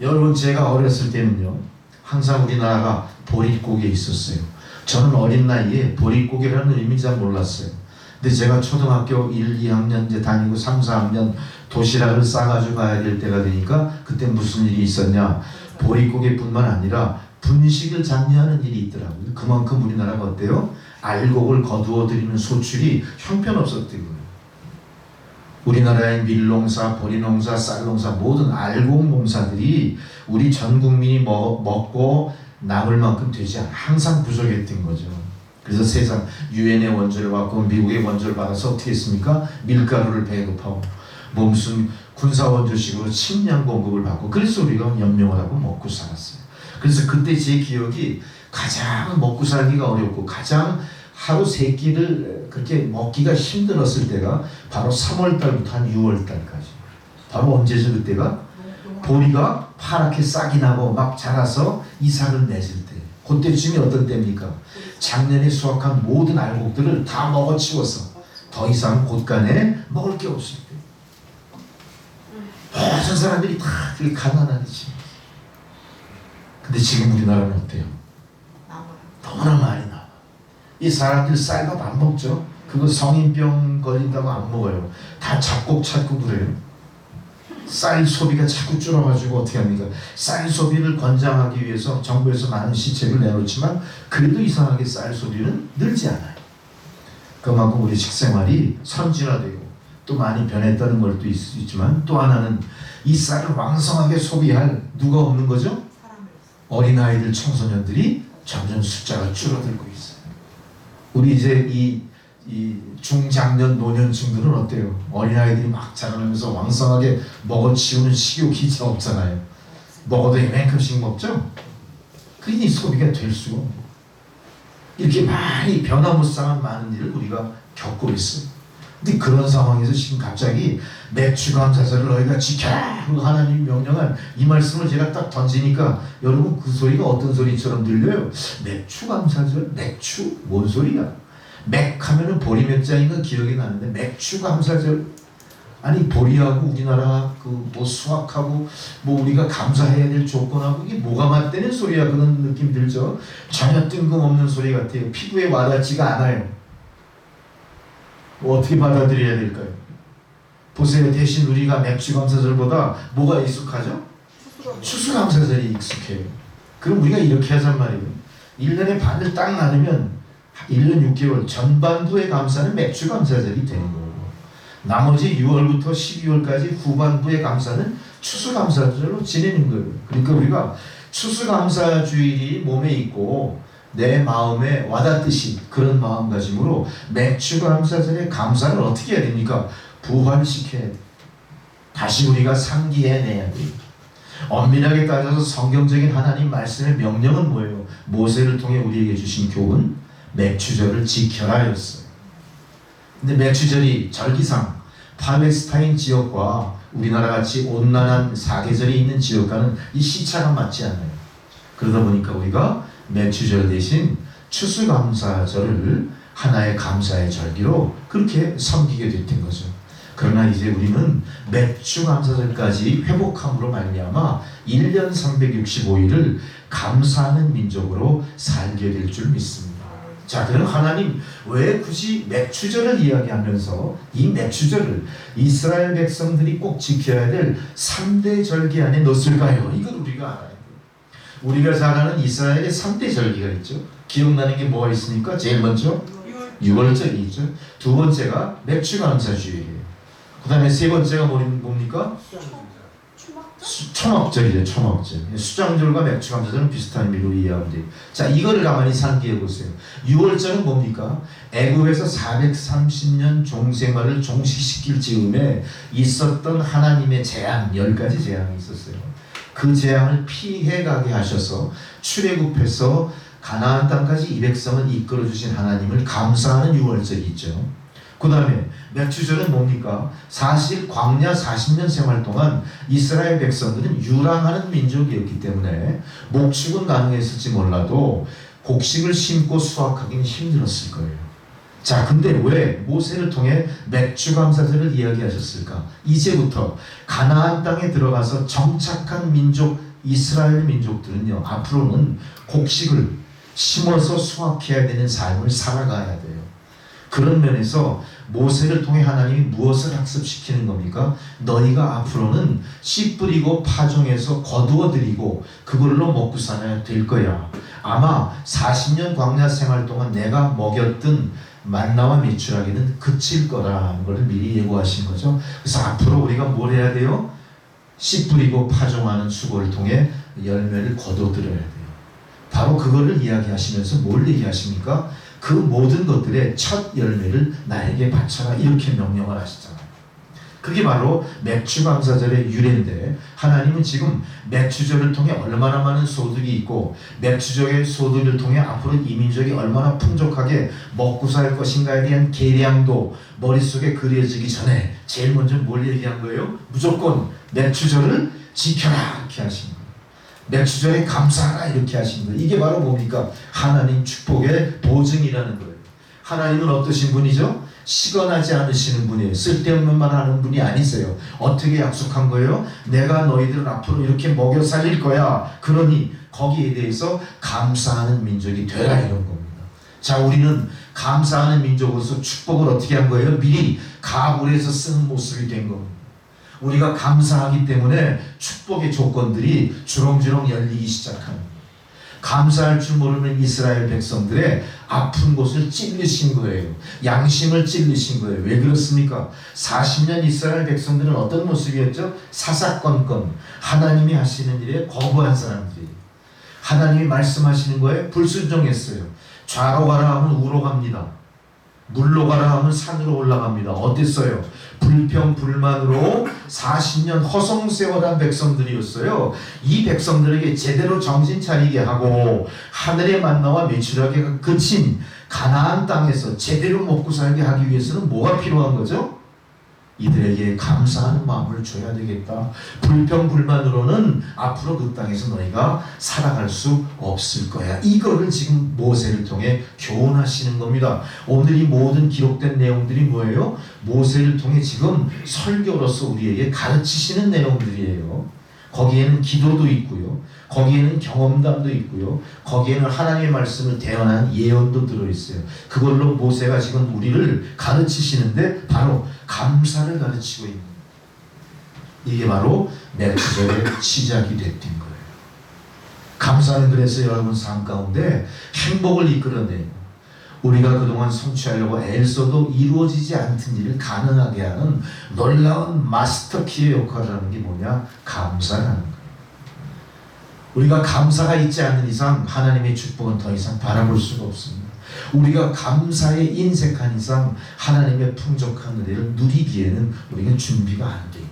여러분, 제가 어렸을 때는요 항상 우리나라가 보릿고개에 있었어요. 저는 어린 나이에 보릿고개라는 의미인지 잘 몰랐어요. 근데 제가 초등학교 1, 2학년 이제 다니고 3, 4학년 도시락을 싸가지고 가야 될 때가 되니까 그때 무슨 일이 있었냐, 보릿고개뿐만 아니라 분식을 장려하는 일이 있더라고요. 그만큼 우리나라가 어때요? 알곡을 거두어 들이는 소출이 형편없었대요. 우리나라의 밀농사, 보리농사, 쌀농사 모든 알곡 농사들이 우리 전 국민이 먹고 남을 만큼 되지 않아 항상 부족했던 거죠. 그래서 세상 유엔의 원조를 받고 미국의 원조를 받아서 어떻게 했습니까? 밀가루를 배급하고 뭐 무슨 군사 원조식으로 식량 공급을 받고 그래서 우리가 연명을 하고 먹고 살았어요. 그래서 그때 제 기억이 가장 먹고 살기가 어렵고 가장 하루 세 끼를 그렇게 먹기가 힘들었을 때가 바로 3월달부터 한 6월달까지. 바로 언제죠 그때가? 보리가 파랗게 싹이 나고 막 자라서 이삭을 맺을 때. 그때쯤이 어떤 때입니까? 작년에 수확한 모든 알곡들을 다 먹어치워서 더 이상 곳간에 먹을 게 없을 때. 모든 사람들이 다 그렇게 가난하게 지냈어요. 근데 지금 우리나라는 어때요? 너무나 많이 나와. 이 사람들 쌀밥 안 먹죠? 그거 성인병 걸린다고 안 먹어요. 다 잡곡 찾고 그래요. 쌀 소비가 자꾸 줄어가지고 어떻게 합니까? 쌀 소비를 권장하기 위해서 정부에서 많은 시책을 내놓지만 그래도 이상하게 쌀 소비는 늘지 않아요. 그만큼 우리 식생활이 선진화되고 또 많이 변했다는 것도 있지만 또 하나는 이 쌀을 왕성하게 소비할 누가 없는 거죠? 어린아이들, 청소년들이 점점 숫자가 줄어들고 있어요. 우리 이제 이 중장년 노년층들은 어때요? 어린아이들이 막 자라면서 왕성하게 먹어치우는 식욕이 이제 없잖아요. 먹어도 이만큼씩 먹죠? 그러니 소비가 될 수가 없고 이렇게 많이 변화무쌍한 많은 일을 우리가 겪고 있어요. 근데 그런 상황에서 지금 갑자기 맥추감사절을 너희가 지켜라 그 하나님 명령한 이 말씀을 제가 딱 던지니까 여러분 그 소리가 어떤 소리처럼 들려요? 맥추감사절? 맥추? 뭔 소리야? 맥하면은 보리 맥자인 건 기억이 나는데 맥추감사절? 아니 보리하고 우리나라 그 뭐 수확하고 뭐 우리가 감사해야 될 조건하고 이게 뭐가 맞대는 소리야 그런 느낌 들죠? 전혀 뜬금없는 소리 같아요. 피부에 와닿지가 않아요. 뭐 어떻게 받아들여야 될까요? 보세요. 대신 우리가 맥주감사절보다 뭐가 익숙하죠? 추수감사절이 익숙해요. 그럼 우리가 이렇게 하잔 말이에요. 1년에 반을 딱 나누면 1년 6개월 전반부의 감사는 맥주감사절이 되는 거고 나머지 6월부터 12월까지 후반부의 감사는 추수감사절로 지내는 거예요. 그러니까 우리가 추수감사주일이 몸에 있고 내 마음에 와닿듯이 그런 마음가짐으로 맥추감사절의 감사를 어떻게 해야 됩니까? 부활시켜야 돼. 다시 우리가 상기해내야 돼. 엄밀하게 따져서 성경적인 하나님 말씀의 명령은 뭐예요? 모세를 통해 우리에게 주신 교훈 맥추절을 지켜라 였어요. 근데 맥추절이 절기상 팔레스타인 지역과 우리나라 같이 온난한 사계절이 있는 지역과는 이 시차가 맞지 않아요. 그러다 보니까 우리가 맥추절 대신 추수감사절을 하나의 감사의 절기로 그렇게 섬기게 됐던 거죠. 그러나 이제 우리는 맥추감사절까지 회복함으로 말미암아 1년 365일을 감사하는 민족으로 살게 될 줄 믿습니다. 자, 그럼 하나님 왜 굳이 맥추절을 이야기하면서 이 맥추절을 이스라엘 백성들이 꼭 지켜야 될 3대 절기 안에 넣었을까요? 이걸 우리가 알아야 돼요. 우리가 잘 아는 이스라엘의 3대 절기가 있죠. 기억나는 게 뭐가 있습니까? 제일 먼저 6월절이 있죠. 두 번째가 맥추감사주일이에요. 그 다음에 세 번째가 뭡니까? 초막절이죠. 초막절. 수장절과 맥추감사절은 비슷한 의미로 이해하면 돼요. 자, 이거를 가만히 상기해 보세요. 6월절은 뭡니까? 애굽에서 430년 종생활을 종식시킬 즈음에 있었던 하나님의 재앙, 10가지 재앙이 있었어요. 그 재앙을 피해가게 하셔서 출애굽해서 가나안 땅까지 이 백성을 이끌어 주신 하나님을 감사하는 6월절이 있죠. 그 다음에 맥추절은 뭡니까? 사실 광야 40년 생활 동안 이스라엘 백성들은 유랑하는 민족이었기 때문에 목축은 가능했을지 몰라도 곡식을 심고 수확하기는 힘들었을 거예요. 자, 근데 왜 모세를 통해 맥추감사절을 이야기하셨을까? 이제부터 가나안 땅에 들어가서 정착한 민족 이스라엘 민족들은요, 앞으로는 곡식을 심어서 수확해야 되는 삶을 살아가야 돼요. 그런 면에서 모세를 통해 하나님이 무엇을 학습시키는 겁니까? 너희가 앞으로는 씨 뿌리고 파종해서 거두어들이고 그걸로 먹고 살아야 될 거야. 아마 40년 광야 생활 동안 내가 먹였던 만나와 메추라기는 그칠 거라는 걸 미리 예고하신 거죠. 그래서 앞으로 우리가 뭘 해야 돼요? 씨 뿌리고 파종하는 수고를 통해 열매를 거둬들여야 돼요. 바로 그거를 이야기하시면서 뭘 얘기하십니까? 그 모든 것들의 첫 열매를 나에게 바쳐라 이렇게 명령을 하시잖아요. 그게 바로 맥추감사절의 유래인데 하나님은 지금 맥추절을 통해 얼마나 많은 소득이 있고 맥추절의 소득을 통해 앞으로 이 민족이 얼마나 풍족하게 먹고 살 것인가에 대한 계량도 머릿속에 그려지기 전에 제일 먼저 뭘 얘기한 거예요? 무조건 맥추절을 지켜라 이렇게 하신 거예요. 맥추절에 감사하라 이렇게 하신 거예요. 이게 바로 뭡니까? 하나님 축복의 보증이라는 거예요. 하나님은 어떠신 분이죠? 시건하지 않으시는 분이에요. 쓸데없는 말 하는 분이 아니세요. 어떻게 약속한 거예요? 내가 너희들을 앞으로 이렇게 먹여 살릴 거야. 그러니 거기에 대해서 감사하는 민족이 되라 이런 겁니다. 자, 우리는 감사하는 민족으로서 축복을 어떻게 한 거예요? 미리 각오를 해서 쓰는 모습이 된 겁니다. 우리가 감사하기 때문에 축복의 조건들이 주렁주렁 열리기 시작하는 거예요. 감사할 줄 모르는 이스라엘 백성들의 아픈 곳을 찔르신 거예요. 양심을 찔르신 거예요. 왜 그렇습니까? 40년 이스라엘 백성들은 어떤 모습이었죠? 사사건건 하나님이 하시는 일에 거부한 사람들이 하나님이 말씀하시는 거에 불순종했어요. 좌로 가라 하면 우로 갑니다. 물로 가라 하면 산으로 올라갑니다. 어땠어요? 불평불만으로 40년 허송세월한 백성들이었어요. 이 백성들에게 제대로 정신 차리게 하고 하늘의 만나와 메추라기가 그친 가나안 땅에서 제대로 먹고 살게 하기 위해서는 뭐가 필요한 거죠? 이들에게 감사하는 마음을 줘야 되겠다. 불평불만으로는 앞으로 그 땅에서 너희가 살아갈 수 없을 거야. 이거를 지금 모세를 통해 교훈하시는 겁니다. 오늘 이 모든 기록된 내용들이 뭐예요? 모세를 통해 지금 설교로서 우리에게 가르치시는 내용들이에요. 거기에는 기도도 있고요. 거기에는 경험담도 있고요. 거기에는 하나님의 말씀을 대언한 예언도 들어있어요. 그걸로 모세가 지금 우리를 가르치시는데 바로 감사를 가르치고 있는 거예요. 이게 바로 멜기sed의 시작이 됐던 거예요. 감사는 그래서 여러분 삶 가운데 행복을 이끌어내요. 우리가 그동안 성취하려고 애써도 이루어지지 않던 일을 가능하게 하는 놀라운 마스터키의 역할을 하는 게 뭐냐? 감사라는 거예요. 우리가 감사가 있지 않는 이상 하나님의 축복은 더 이상 바라볼 수가 없습니다. 우리가 감사에 인색한 이상 하나님의 풍족한 은혜를 누리기에는 우리가 준비가 안 돼요.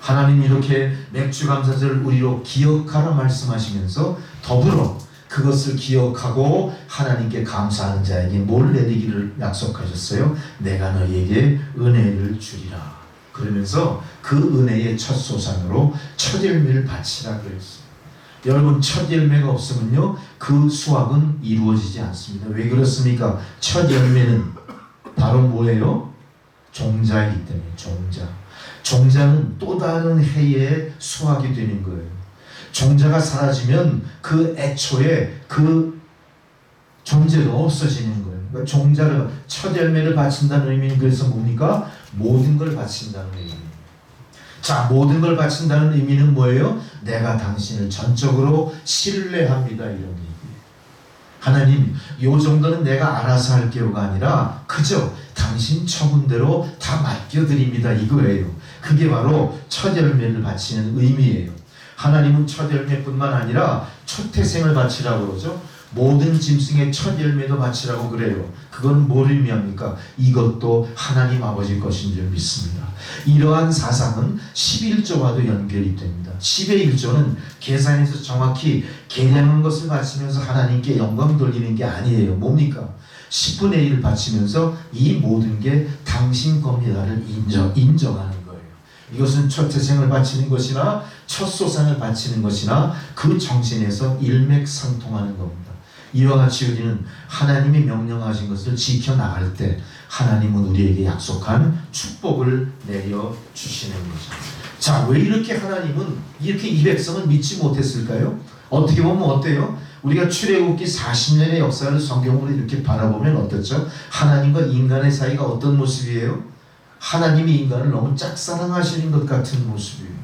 하나님 이렇게 맥주감사절을 우리로 기억하라 말씀하시면서 더불어 그것을 기억하고 하나님께 감사하는 자에게 뭘 내리기를 약속하셨어요? 내가 너희에게 은혜를 주리라. 그러면서 그 은혜의 첫 소산으로 첫 열매를 바치라 그랬어요. 여러분 첫 열매가 없으면요 그 수확은 이루어지지 않습니다. 왜 그렇습니까? 첫 열매는 바로 뭐예요? 종자이기 때문에 종자는 또 다른 해에 수확이 되는 거예요. 종자가 사라지면 그 애초에 그 존재도 없어지는 거예요. 그러니까 종자를 첫 열매를 바친다는 의미는 그래서 뭡니까? 모든 걸 바친다는 의미입니다. 자, 모든 걸 바친다는 의미는 뭐예요? 내가 당신을 전적으로 신뢰합니다. 이런 얘기예요. 하나님, 요 정도는 내가 알아서 할게요가 아니라 그저 당신 처분대로 다 맡겨드립니다. 이거예요. 그게 바로 첫 열매를 바치는 의미예요. 하나님은 첫 열매뿐만 아니라 첫 태생을 바치라고 그러죠. 모든 짐승의 첫 열매도 바치라고 그래요. 그건 뭘 의미합니까? 이것도 하나님 아버지 것인 줄 믿습니다. 이러한 사상은 11조와도 연결이 됩니다. 10의 1조는 계산해서 정확히 계량한 것을 바치면서 하나님께 영광 돌리는 게 아니에요. 뭡니까? 10분의 1을 바치면서 이 모든 게 당신 겁니다를 인정하는 거예요. 이것은 첫 태생을 바치는 것이나 첫 소산을 바치는 것이나 그 정신에서 일맥상통하는 겁니다. 이와 같이 우리는 하나님이 명령하신 것을 지켜나갈 때 하나님은 우리에게 약속한 축복을 내려주시는 거죠. 자, 왜 이렇게 하나님은 이렇게 이 백성을 믿지 못했을까요? 어떻게 보면 어때요? 우리가 출애굽기 40년의 역사를 성경으로 이렇게 바라보면 어떻죠? 하나님과 인간의 사이가 어떤 모습이에요? 하나님이 인간을 너무 짝사랑하시는 것 같은 모습이에요.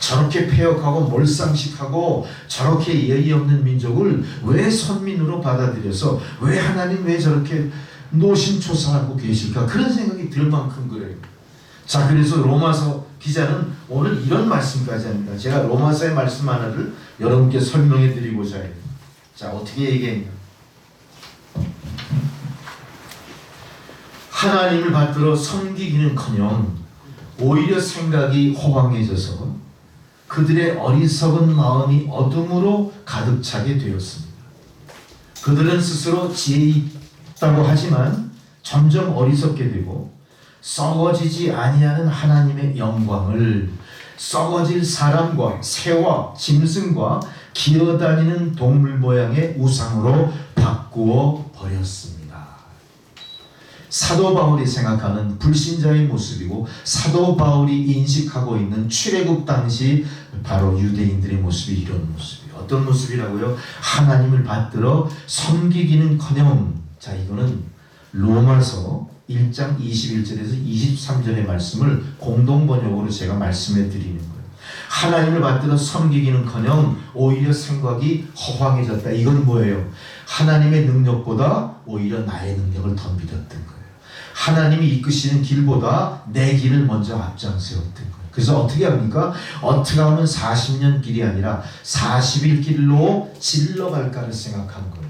저렇게 폐역하고 몰상식하고 저렇게 예의 없는 민족을 왜 선민으로 받아들여서 왜 하나님 왜 저렇게 노심초사하고 계실까? 그런 생각이 들 만큼 그래요. 자, 그래서 로마서 기자는 오늘 이런 말씀까지 합니다. 제가 로마서의 말씀 하나를 여러분께 설명해 드리고자 해요. 자, 어떻게 얘기했냐? 하나님을 받들어 섬기기는커녕 오히려 생각이 허황해져서 그들의 어리석은 마음이 어둠으로 가득 차게 되었습니다. 그들은 스스로 지혜 있다고 하지만 점점 어리석게 되고 썩어지지 아니하는 하나님의 영광을 썩어질 사람과 새와 짐승과 기어다니는 동물 모양의 우상으로 바꾸어 버렸습니다. 사도 바울이 생각하는 불신자의 모습이고 사도 바울이 인식하고 있는 출애굽 당시 바로 유대인들의 모습이 이런 모습이에요. 어떤 모습이라고요? 하나님을 받들어 섬기기는커녕, 자, 이거는 로마서 1장 21절에서 23절의 말씀을 공동 번역으로 제가 말씀해 드리는 거예요. 하나님을 받들어 섬기기는커녕 오히려 생각이 허황해졌다. 이건 뭐예요? 하나님의 능력보다 오히려 나의 능력을 더 믿었던 거예요. 하나님이 이끄시는 길보다 내 길을 먼저 앞장세웠던 거예요. 그래서 어떻게 합니까? 어떻게 하면 40년 길이 아니라 40일 길로 질러갈까를 생각한 거예요.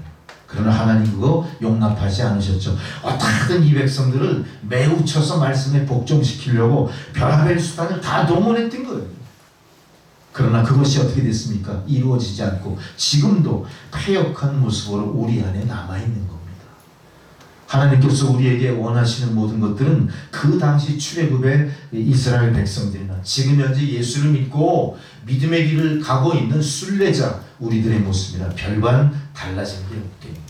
그러나 하나님 그거 용납하지 않으셨죠. 어떻게든 이 백성들을 매우 쳐서 말씀에 복종시키려고 별의별 수단을 다 동원했던 거예요. 그러나 그것이 어떻게 됐습니까? 이루어지지 않고 지금도 패역한 모습으로 우리 안에 남아있는 겁니다. 하나님께서 우리에게 원하시는 모든 것들은 그 당시 출애굽의 이스라엘 백성들이나 지금 현재 예수를 믿고 믿음의 길을 가고 있는 순례자 우리들의 모습이나 별반 달라진 게 없대요.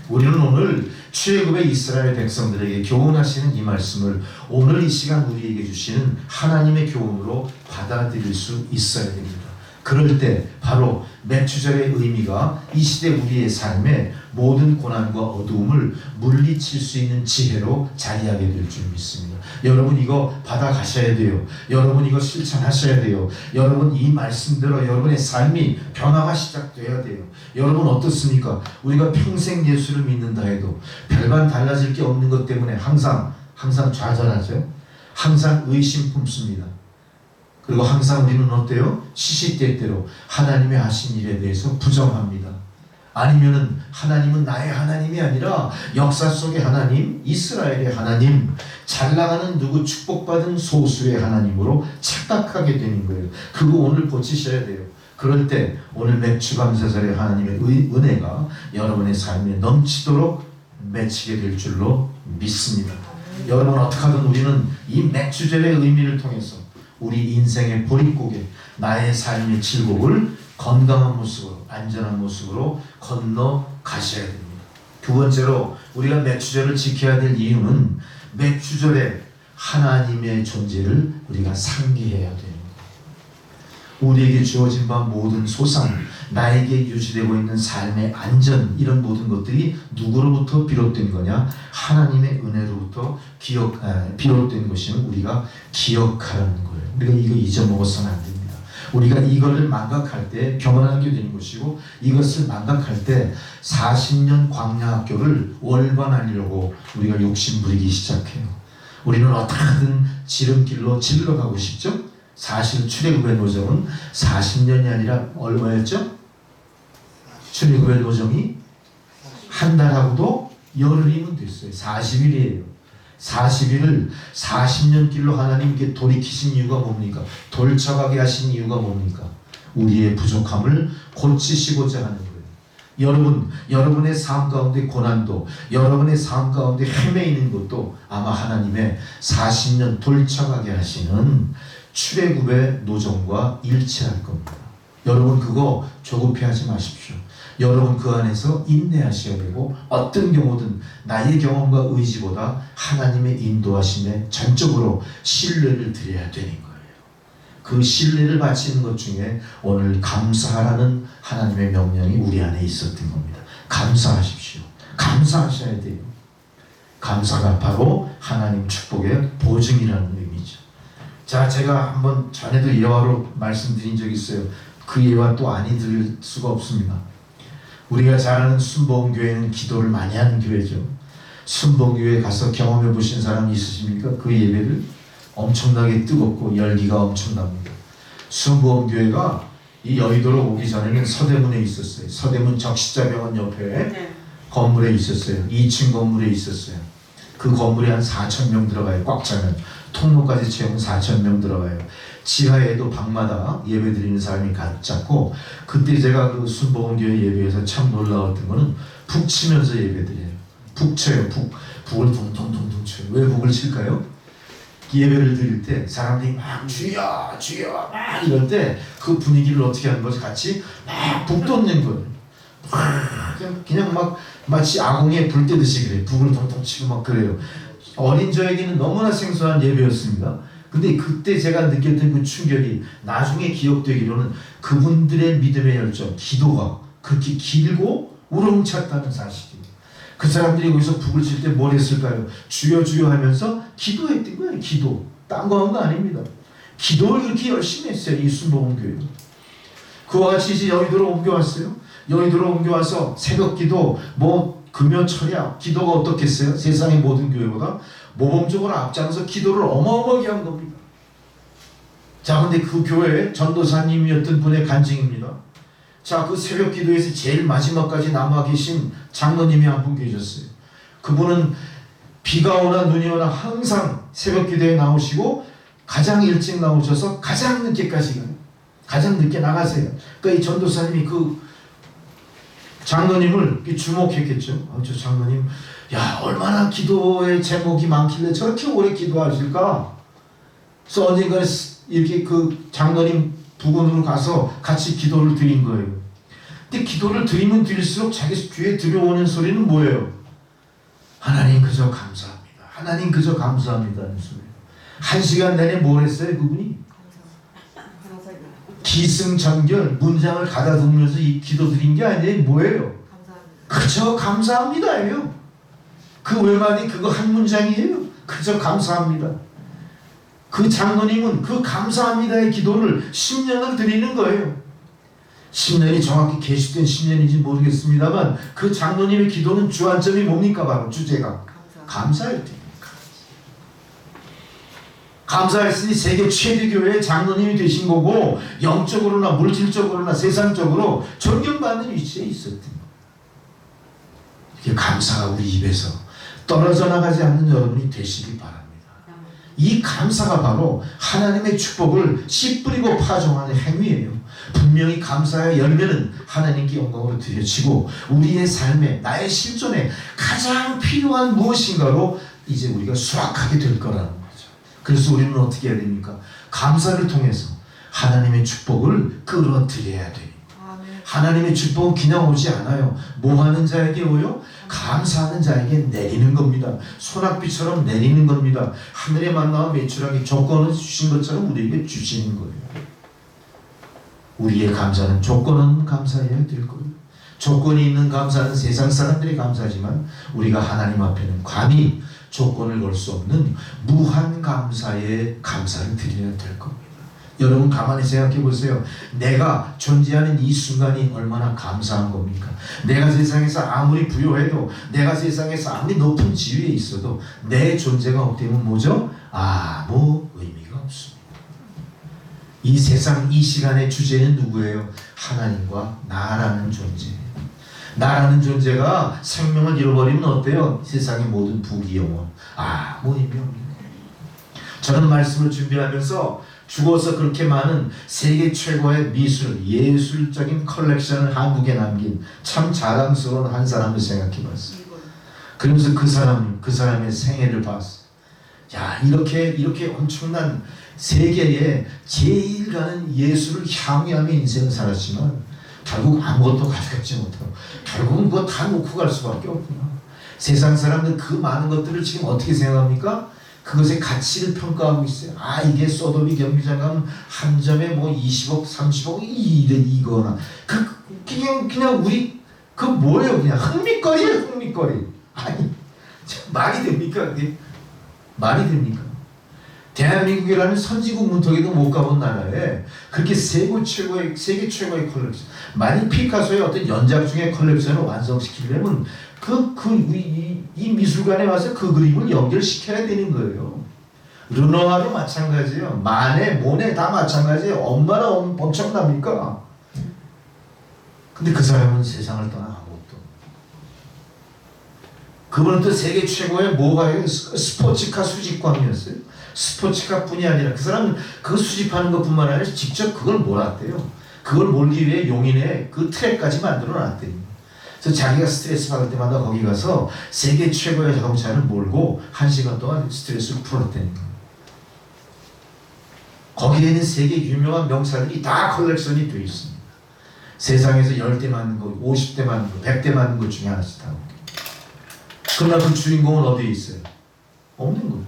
우리는 오늘 출애굽의 이스라엘 백성들에게 교훈하시는 이 말씀을 오늘 이 시간 우리에게 주시는 하나님의 교훈으로 받아들일 수 있어야 됩니다. 그럴 때 바로 맺주절의 의미가 이 시대 우리의 삶에 모든 고난과 어두움을 물리칠 수 있는 지혜로 자리하게 될 줄 믿습니다. 여러분 이거 받아가셔야 돼요. 여러분 이거 실천하셔야 돼요. 여러분 이 말씀대로 여러분의 삶이 변화가 시작돼야 돼요. 여러분 어떻습니까? 우리가 평생 예수를 믿는다 해도 별반 달라질 게 없는 것 때문에 항상 좌절하죠. 항상 의심 품습니다. 그리고 항상 우리는 어때요? 시시때때로 하나님의 하신 일에 대해서 부정합니다. 아니면은 하나님은 나의 하나님이 아니라 역사 속의 하나님, 이스라엘의 하나님, 잘 나가는 누구 축복받은 소수의 하나님으로 착각하게 되는 거예요. 그거 오늘 고치셔야 돼요. 그럴 때 오늘 맥주감사절의 하나님의 은혜가 여러분의 삶에 넘치도록 맺히게 될 줄로 믿습니다. 여러분 어떻게 하든 우리는 이 맥주절의 의미를 통해서 우리 인생의 보릿고개, 나의 삶의 질곡을 건강한 모습으로, 안전한 모습으로 건너가셔야 됩니다. 두 번째로 우리가 맥주절을 지켜야 될 이유는 맥주절에 하나님의 존재를 우리가 상기해야 됩니다. 우리에게 주어진 바 모든 소상, 나에게 유지되고 있는 삶의 안전, 이런 모든 것들이 누구로부터 비롯된 거냐? 하나님의 은혜로부터 비롯된 것이면 우리가 기억하라는 거예요. 우리가 이거 잊어먹어서는 안 됩니다. 우리가 이거를 망각할 때 병원하게 되는 것이고, 이것을 망각할 때 40년 광야학교를 월반하려고 우리가 욕심 부리기 시작해요. 우리는 어떻게든 지름길로 질러가고 싶죠? 사실 출애굽의 노정은 40년이 아니라 얼마였죠? 출애굽의 노정이 한 달하고도 열흘이면 됐어요. 40일이에요. 40일을 40년 길로 하나님께 돌이키신 이유가 뭡니까? 돌쳐가게 하신 이유가 뭡니까? 우리의 부족함을 고치시고자 하는 거예요. 여러분의 삶 가운데 고난도, 여러분의 삶 가운데 헤매이는 것도 아마 하나님의 40년 돌쳐가게 하시는 출애굽의 노정과 일치할 겁니다. 여러분 그거 조급해하지 마십시오. 여러분 그 안에서 인내하셔야 되고, 어떤 경우든 나의 경험과 의지보다 하나님의 인도하심에 전적으로 신뢰를 드려야 되는 거예요. 그 신뢰를 바치는 것 중에 오늘 감사하라는 하나님의 명령이 우리 안에 있었던 겁니다. 감사하십시오. 감사하셔야 돼요. 감사가 바로 하나님 축복의 보증이라는 의미죠. 자, 제가 한번 전에도 예화로 말씀드린 적이 있어요. 그 예화 또 아니 들을 수가 없습니다. 우리가 잘 아는 순복음교회는 기도를 많이 하는 교회죠. 순복음교회 가서 경험해 보신 사람 있으십니까? 그 예배를 엄청나게 뜨겁고 열기가 엄청납니다. 순복음교회가 이 여의도로 오기 전에는 서대문에 있었어요. 서대문 적시자병원 옆에 건물에 있었어요. 2층 건물에 있었어요. 그 건물에 한 4,000명 들어가요. 꽉 차면. 통로까지 채우면 4,000명 들어가요. 지하에도 방마다 예배 드리는 사람이 가득 찼고, 그때 제가 그 순복음교회 예배에서 참 놀라웠던 거는 북 치면서 예배 드려요. 북 쳐요. 북을 둥둥둥둥 쳐요. 왜 북을 칠까요? 예배를 드릴 때 사람들이 막 주여 주여 막 이럴 때 그 분위기를 어떻게 하는 거지? 같이 막 북 돋는 거예요. 그냥 막 마치 아궁이에 불 떼듯이 그래요. 북을 둥둥 치고 막 그래요. 어린 저에게는 너무나 생소한 예배였습니다. 근데 그때 제가 느꼈던 그 충격이 나중에 기억되기로는 그분들의 믿음의 열정, 기도가 그렇게 길고 우렁찼다는 사실이에요. 그 사람들이 거기서 북을 칠 때 뭘 했을까요? 주여 주여 하면서 기도했던 거예요. 기도. 딴 거 한 거 아닙니다. 기도를 그렇게 열심히 했어요. 이 순복음교회는. 그와 같이 이제 여의도로 옮겨왔어요. 여의도로 옮겨와서 새벽 기도, 금요 철야 기도가 어떻겠어요? 세상의 모든 교회보다 모범적으로 앞장서 기도를 어마어마하게 한 겁니다. 자, 근데 그 교회 전도사님이었던 분의 간증입니다. 자, 그 새벽 기도에서 제일 마지막까지 남아 계신 장로님이 한 분 계셨어요. 그분은 비가 오나 눈이 오나 항상 새벽 기도에 나오시고 가장 일찍 나오셔서 가장 늦게까지 가요. 가장 늦게 나가세요. 그러니까 이 전도사님이 그 장로님을 주목했겠죠. 저 장로님, 야, 얼마나 기도의 제목이 많길래 저렇게 오래 기도하실까? 그래서 언젠가 이렇게 그 장로님 부근으로 가서 같이 기도를 드린 거예요. 근데 기도를 드리면 드릴수록 자기 귀에 들어오는 소리는 뭐예요? 하나님 그저 감사합니다. 하나님 그저 감사합니다 하는 소리예요. 1시간 내내 뭘 했어요 그분이? 기승전결 문장을 가다듬으면서 이 기도 드린 게 아니에요. 뭐예요? 그저 감사합니다예요. 그 외마디 그거 한 문장이에요. 그저 감사합니다. 그 장로님은 그 감사합니다의 기도를 10년을 드리는 거예요. 10년이 정확히 계시된 10년인지 모르겠습니다만 그 장로님의 기도는 주안점이 뭡니까? 바로 주제가 감사일 때. 감사했으니 세계 최대 교회의 장로님이 되신 거고 영적으로나 물질적으로나 세상적으로 존경받는 위치에 있었던 이게 감사가 우리 입에서 떨어져 나가지 않는 여러분이 되시기 바랍니다. 이 감사가 바로 하나님의 축복을 씨 뿌리고 파종하는 행위예요. 분명히 감사의 열매는 하나님께 영광으로 드려지고 우리의 삶에 나의 실존에 가장 필요한 무엇인가로 이제 우리가 수확하게 될 거라는 거죠. 그래서 우리는 어떻게 해야 됩니까? 감사를 통해서 하나님의 축복을 끌어들여야 돼요. 하나님의 축복은 그냥 오지 않아요. 뭐 하는 자에게 오요? 감사하는 자에게 내리는 겁니다. 소낙비처럼 내리는 겁니다. 하늘의 만나와 매출하기 조건을 주신 것처럼 우리에게 주시는 거예요. 우리의 감사는 조건은 감사해야 될 거예요. 조건이 있는 감사는 세상 사람들이 감사하지만 우리가 하나님 앞에는 감히 조건을 걸 수 없는 무한 감사의 감사를 드려야 될 겁니다. 여러분 가만히 생각해 보세요. 내가 존재하는 이 순간이 얼마나 감사한 겁니까? 내가 세상에서 아무리 부유해도 내가 세상에서 아무리 높은 지위에 있어도 내 존재가 없다면 뭐죠? 아무 의미가 없습니다. 이 세상 이 시간의 주제는 누구예요? 하나님과 나라는 존재예요. 나라는 존재가 생명을 잃어버리면 어때요? 세상의 모든 부귀영원 아무 의미 없는 거예요. 저는 말씀을 준비하면서 죽어서 그렇게 많은 세계 최고의 미술, 예술적인 컬렉션을 한국에 남긴 참 자랑스러운 한 사람을 생각해 봤어요. 그러면서 그 사람의 생애를 봤어요. 야, 이렇게 엄청난 세계에 제일 가는 예술을 향유하며 인생을 살았지만 결국 아무것도 가져가지 못하고 결국은 그거 다 놓고 갈 수밖에 없구나. 세상 사람들 그 많은 것들을 지금 어떻게 생각합니까? 그것의 가치를 평가하고 있어요. 아, 이게 소도미 경기장 가면 한 점에 뭐 20억, 30억 이거나 그냥 우리 그 뭐예요? 그냥 흥미거리예요, 흥미거리. 아니 말이 됩니까? 그게 말이 됩니까? 대한민국이라는 선진국 문턱에도 못 가본 나라에 그렇게 세계 최고의 컬렉션, 만약 피카소의 어떤 연작 중의 컬렉션을 완성시키려면 이 미술관에 와서 그 그림을 연결시켜야 되는 거예요. 르누아르도 마찬가지예요. 마네, 모네 다 마찬가지예요. 얼마나 엄청납니까? 근데 그 사람은 세상을 떠나 아무것도. 그분은 또 세계 최고의 뭐가요? 스포츠카 수집광이었어요. 스포츠카뿐이 아니라 그 사람은 그 수집하는 것뿐만 아니라 직접 그걸 몰았대요. 그걸 몰기 위해 용인에 그 트랙까지 만들어 놨대요. 그래서 자기가 스트레스 받을 때마다 거기 가서 세계 최고의 자동차를 몰고 1시간 동안 스트레스를 풀었다는 거예요. 거기에 있는 세계 유명한 명사들이 다 컬렉션이 되어 있습니다. 세상에서 10대 맞는 거, 50대 맞는 거, 100대 맞는 것 중에 하나씩 다. 그러나 그 주인공은 어디에 있어요? 없는 거예요.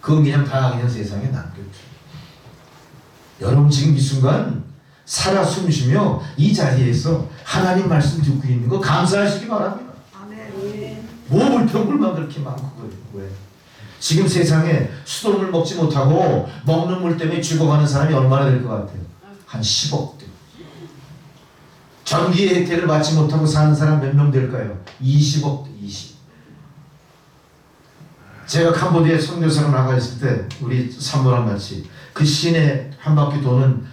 그건 그냥 세상에 남겼죠. 여러분 지금 이 순간 살아 숨쉬며 이 자리에서 하나님 말씀 듣고 있는 거 감사하시기 바랍니다. 아멘. 뭐 불평불만 그렇게 많고 왜? 지금 세상에 수돗물 먹지 못하고 먹는 물 때문에 죽어가는 사람이 얼마나 될 것 같아요? 한 10억 대. 전기의 혜택을 받지 못하고 사는 사람 몇 명 될까요? 20억 대, 20. 제가 캄보디아에 선교사로 나가 있을 때 우리 사모랑 같이 그 시내 한 바퀴 도는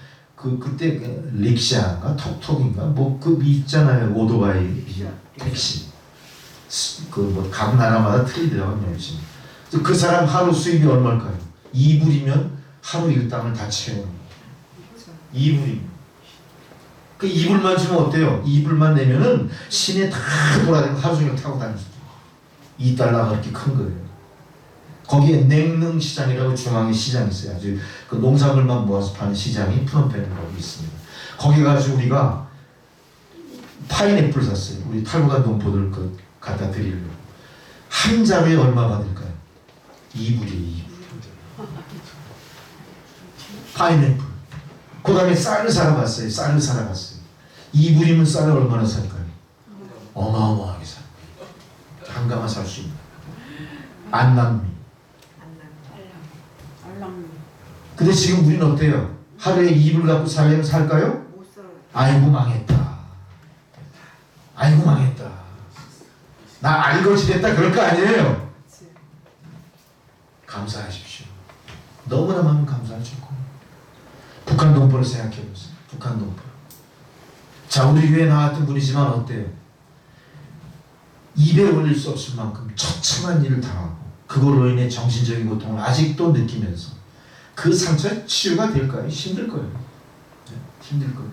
그때 그 릭샤인가 톡톡인가 뭐 그 있잖아요. 오토바이 택시. 그 뭐 각 나라마다 틀리더라고요. 역시. 그 사람 하루 수입이 얼마일까요? 2불이면 하루 일당을 다 채워요. 2불이면. 그 2불만 주면 어때요? 2불만 내면은 시내 다 돌아다니고 하루 종일 타고 다니죠. 2달러가 그렇게 큰 거예요. 거기에 냉릉 시장이라고 중앙에 시장이 있어요. 아주 그 농산물만 모아서 파는 시장이 프놈펜이라고 있습니다. 거기 가서 우리가 파인애플 샀어요. 우리 탈북한 농부들 그 갖다 드리려고. 한 장에 얼마 받을까요? 2불이에요. 2불. 파인애플. 그 다음에 쌀을 사러 갔어요. 쌀을 사러 갔어요. 2불이면 쌀을 얼마나 살까요? 어마어마하게 사. 한가마 살 수 있는. 안남미. 근데 지금 우리는 어때요? 하루에 2불 갖고 살려면 살까요? 아이고 망했다. 아이고 망했다. 나 알거지 됐다 그럴 거 아니에요? 감사하십시오. 너무나 많은 감사를 줬고. 북한 동포를 생각해보세요. 북한 동포. 자, 우리 교회에 나왔던 분이지만 어때요? 입에 올릴 수 없을 만큼 처참한 일을 당하고 그걸로 인해 정신적인 고통을 아직도 느끼면서 그 상처에 치유가 될까요? 힘들 거예요. 네, 힘들 거예요.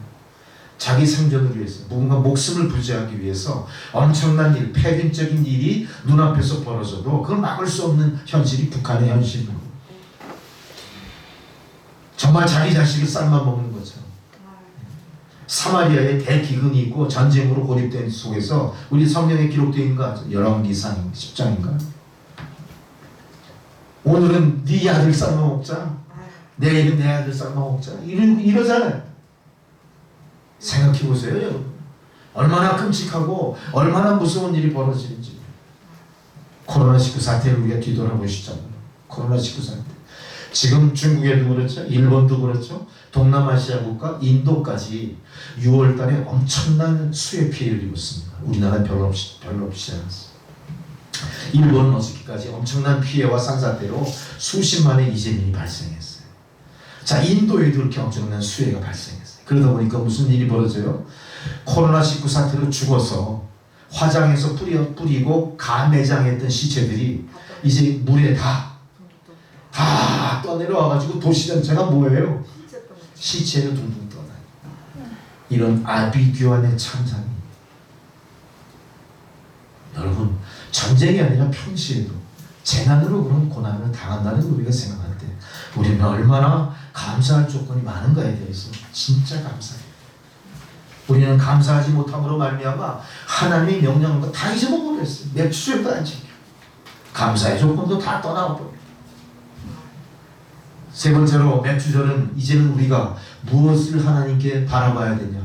자기 생존을 위해서 뭔가 목숨을 부지하기 위해서 엄청난 일, 폐륜적인 일이 눈앞에서 벌어져도 그걸 막을 수 없는 현실이 북한의 현실입니다. 정말 자기 자식을 삶아 먹는 것처럼. 사마리아에 대기근이 있고 전쟁으로 고립된 속에서 우리 성경에 기록되어 있는 거 아죠? 열왕기상 10장인가? 오늘은 네 아들 삶아 먹자. 내일은 내 아들 삶아 먹자. 이러잖아요. 생각해 보세요, 여러분. 얼마나 끔찍하고 얼마나 무서운 일이 벌어지는지. 코로나19 사태를 우리가 뒤돌아보시잖아요. 코로나19 사태. 지금 중국에도 그렇죠. 일본도 그렇죠. 동남아시아 국가 인도까지 6월 달에 엄청난 수해 피해를 입었습니다. 우리나라는 별로 없이 않았어요. 일본은 어저께까지 엄청난 피해와 산사태로 수십만의 이재민이 발생했어요. 자, 인도에도 그렇게 엄청난 수해가 발생했어요. 그러다 보니까 무슨 일이 벌어져요? 코로나19 사태로 죽어서 화장해서 뿌리고 가매장했던 시체들이 이제 물에 다 떠내려와가지고 도시 전체가 뭐예요? 시체를 둥둥 떠나요. 이런 아비규환의 참상이 여러분 전쟁이 아니라 평시에도 재난으로 그런 고난을 당한다는 걸 우리가 생각할 때 우리는 얼마나 감사할 조건이 많은가에 대해서 진짜 감사해요. 우리는 감사하지 못함으로 말미암아 하나님이 명령한 거 다 잊어먹어버렸어요. 매출도 안 지켜. 감사의 조건도 다 떠나버려요. 세 번째로 맥주절은 이제는 우리가 무엇을 하나님께 바라봐야 되냐?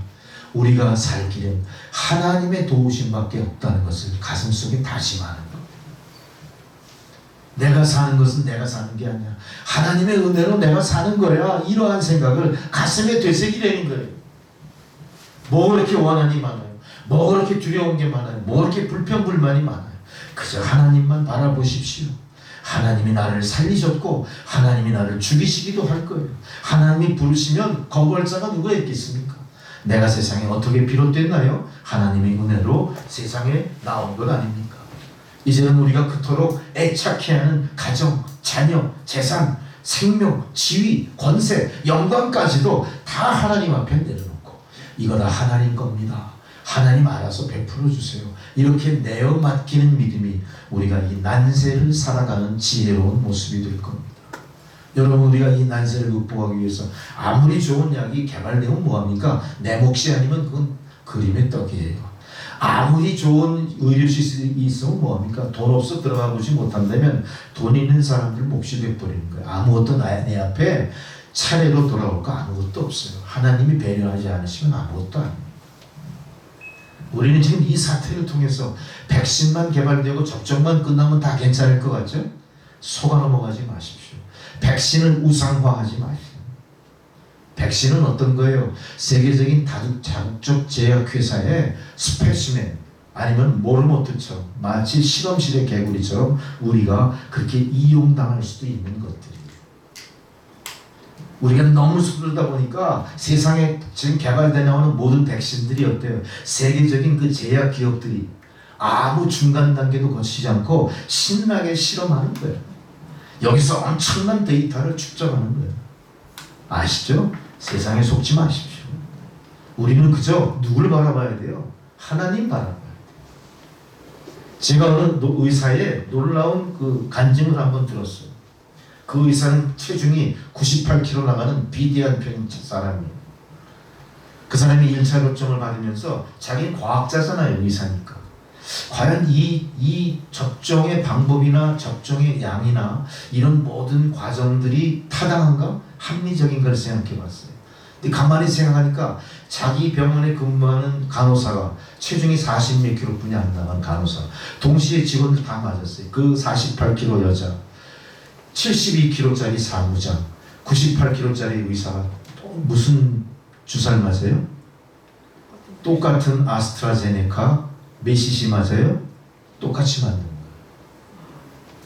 우리가 살 길은 하나님의 도우심밖에 없다는 것을 가슴속에 다짐하는 것. 내가 사는 것은 내가 사는 게 아니야. 하나님의 은혜로 내가 사는 거야. 이러한 생각을 가슴에 되새기려는 거예요. 뭐 그렇게 원한이 많아요? 뭐 그렇게 두려운 게 많아요? 뭐 그렇게 불평불만이 많아요? 그저 하나님만 바라보십시오. 하나님이 나를 살리셨고 하나님이 나를 죽이시기도 할 거예요. 하나님이 부르시면 거부할 자가 누가 있겠습니까? 내가 세상에 어떻게 비롯됐나요? 하나님의 은혜로 세상에 나온 것 아닙니까? 이제는 우리가 그토록 애착해야 하는 가정, 자녀, 재산, 생명, 지위, 권세, 영광까지도 다 하나님 앞에 내려놓고 이거 다 하나님 겁니다. 하나님 알아서 베풀어 주세요. 이렇게 내어 맡기는 믿음이 우리가 이 난세를 살아가는 지혜로운 모습이 될 겁니다. 여러분 우리가 이 난세를 극복하기 위해서 아무리 좋은 약이 개발되면 뭐합니까? 내 몫이 아니면 그건 그림의 떡이에요. 아무리 좋은 의료시설이 있으면 뭐합니까? 돈 없어 들어가 보지 못한다면 돈 있는 사람들 몫이 돼버리는 거예요. 아무것도 내 앞에 차례로 돌아올 거 아무것도 없어요. 하나님이 배려하지 않으시면 아무것도 아닙니다. 우리는 지금 이 사태를 통해서 백신만 개발되고 접종만 끝나면 다 괜찮을 것 같죠? 속아 넘어가지 마십시오. 백신을 우상화하지 마십시오. 백신은 어떤 거예요? 세계적인 자국적 제약회사의 스페시맨 아니면 모르모트처럼 마치 실험실의 개구리처럼 우리가 그렇게 이용당할 수도 있는 것들이에요. 우리가 너무 서둘다 보니까 세상에 지금 개발돼 나오는 모든 백신들이 어때요? 세계적인 그 제약 기업들이 아무 중간 단계도 거치지 않고 신나게 실험하는 거예요. 여기서 엄청난 데이터를 축적하는 거예요. 아시죠? 세상에 속지 마십시오. 우리는 그저 누굴 바라봐야 돼요? 하나님 바라봐야 돼요. 제가 어느 의사의 놀라운 그 간증을 한번 들었어요. 그 의사는 체중이 98kg 나가는 비대한 편 사람이에요. 그 사람이 1차 교정을 받으면서 자기는 과학자잖아요, 의사니까. 과연 이 접종의 방법이나 접종의 양이나 이런 모든 과정들이 타당한가? 합리적인 걸 생각해 봤어요. 근데 가만히 생각하니까 자기 병원에 근무하는 간호사가 체중이 40몇 킬로뿐이 안 나간 간호사, 동시에 직원들 다 맞았어요. 그 48kg 여자, 72kg짜리 사무장, 98kg짜리 의사가 또 무슨 주사를 맞아요? 똑같은 아스트라제네카 몇 cc 맞아요? 똑같이 맞는 거예요.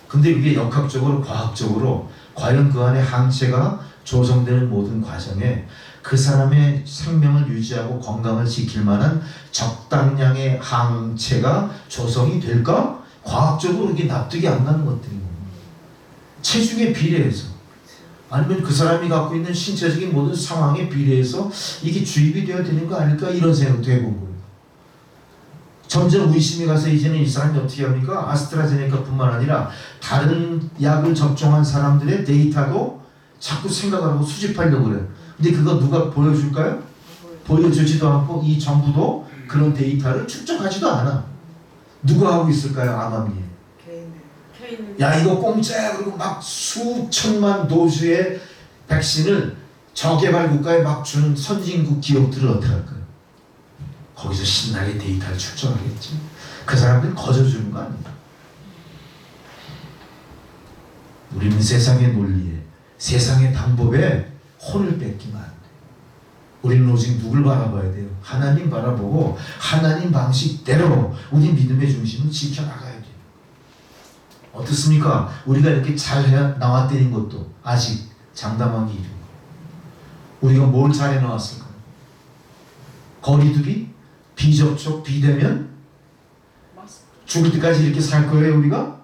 근데 이게 역학적으로 과학적으로 과연 그 안에 항체가 조성되는 모든 과정에 그 사람의 생명을 유지하고 건강을 지킬 만한 적당량의 항체가 조성이 될까? 과학적으로 이게 납득이 안 가는 것들인 겁니다. 체중에 비례해서 아니면 그 사람이 갖고 있는 신체적인 모든 상황에 비례해서 이게 주입이 되어야 되는 거 아닐까? 이런 생각도 해본 거예요. 점점 의심이 가서 이제는 이 사람이 어떻게 합니까? 아스트라제네카 뿐만 아니라 다른 약을 접종한 사람들의 데이터도 자꾸 생각을 하고 수집하려고 그래요. 근데 그거 누가 보여줄까요? 보여주지도 않고 이 정부도 그런 데이터를 축적하지도 않아. 누가 하고 있을까요? 암암리에. 야, 이거 공짜야. 그리고 막 수천만 도수의 백신을 저개발 국가에 막 주는 선진국 기업들을 어떻게 할까요? 거기서 신나게 데이터를 축적하겠지. 그 사람들 거저주는 거 아닙니다. 우리는 세상의 논리에, 세상의 방법에 혼을 뺏기면 안 돼요. 우리는 오직 누굴 바라봐야 돼요? 하나님 바라보고 하나님 방식대로 우리 믿음의 중심을 지켜나가야 돼요. 어떻습니까? 우리가 이렇게 잘 나왔다는 것도 아직 장담하기 이르고, 우리가 뭘 잘 해나왔을까요? 거리두기? 비접촉, 비대면? 죽을 때까지 이렇게 살 거예요, 우리가?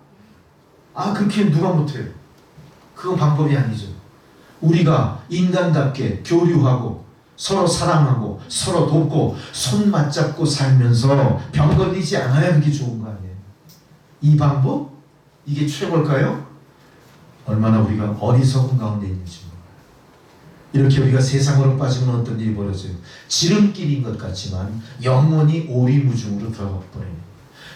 그렇게 누가 못해요? 그건 방법이 아니죠. 우리가 인간답게 교류하고 서로 사랑하고 서로 돕고 손 맞잡고 살면서 병 걸리지 않아야 그게 좋은 거 아니에요? 이 방법? 이게 최고일까요? 얼마나 우리가 어리석은 가운데 있는지 몰라요. 이렇게 우리가 세상으로 빠지면 어떤 일이 벌어져요? 지름길인 것 같지만 영원히 오리무중으로 들어가 버려요.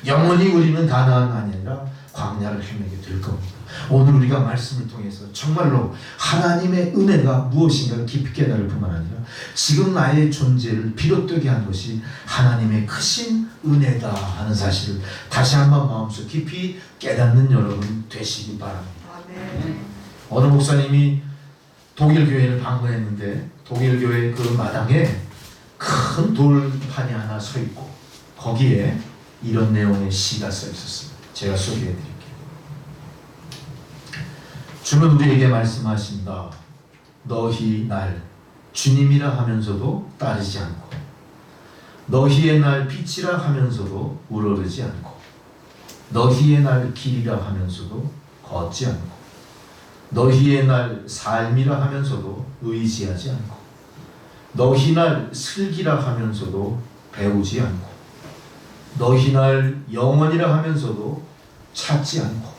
영원히 우리는 가나안이 아니라 광야를 헤매게 될 겁니다. 오늘 우리가 말씀을 통해서 정말로 하나님의 은혜가 무엇인가를 깊이 깨달을 뿐만 아니라 지금 나의 존재를 비롯되게 한 것이 하나님의 크신 은혜다 하는 사실을 다시 한번 마음속 깊이 깨닫는 여러분 되시기 바랍니다. 어느 목사님이 독일 교회를 방문했는데 독일 교회 그 마당에 큰 돌판이 하나 서 있고 거기에 이런 내용의 시가 써 있었습니다. 제가 소개해 드릴게요. 주는 우리에게 말씀하신다. 너희 날 주님이라 하면서도 따르지 않고 너희의 날 빛이라 하면서도 우러르지 않고 너희의 날 길이라 하면서도 걷지 않고 너희의 날 삶이라 하면서도 의지하지 않고 너희 날 슬기라 하면서도 배우지 않고 너희 날 영원이라 하면서도 찾지 않고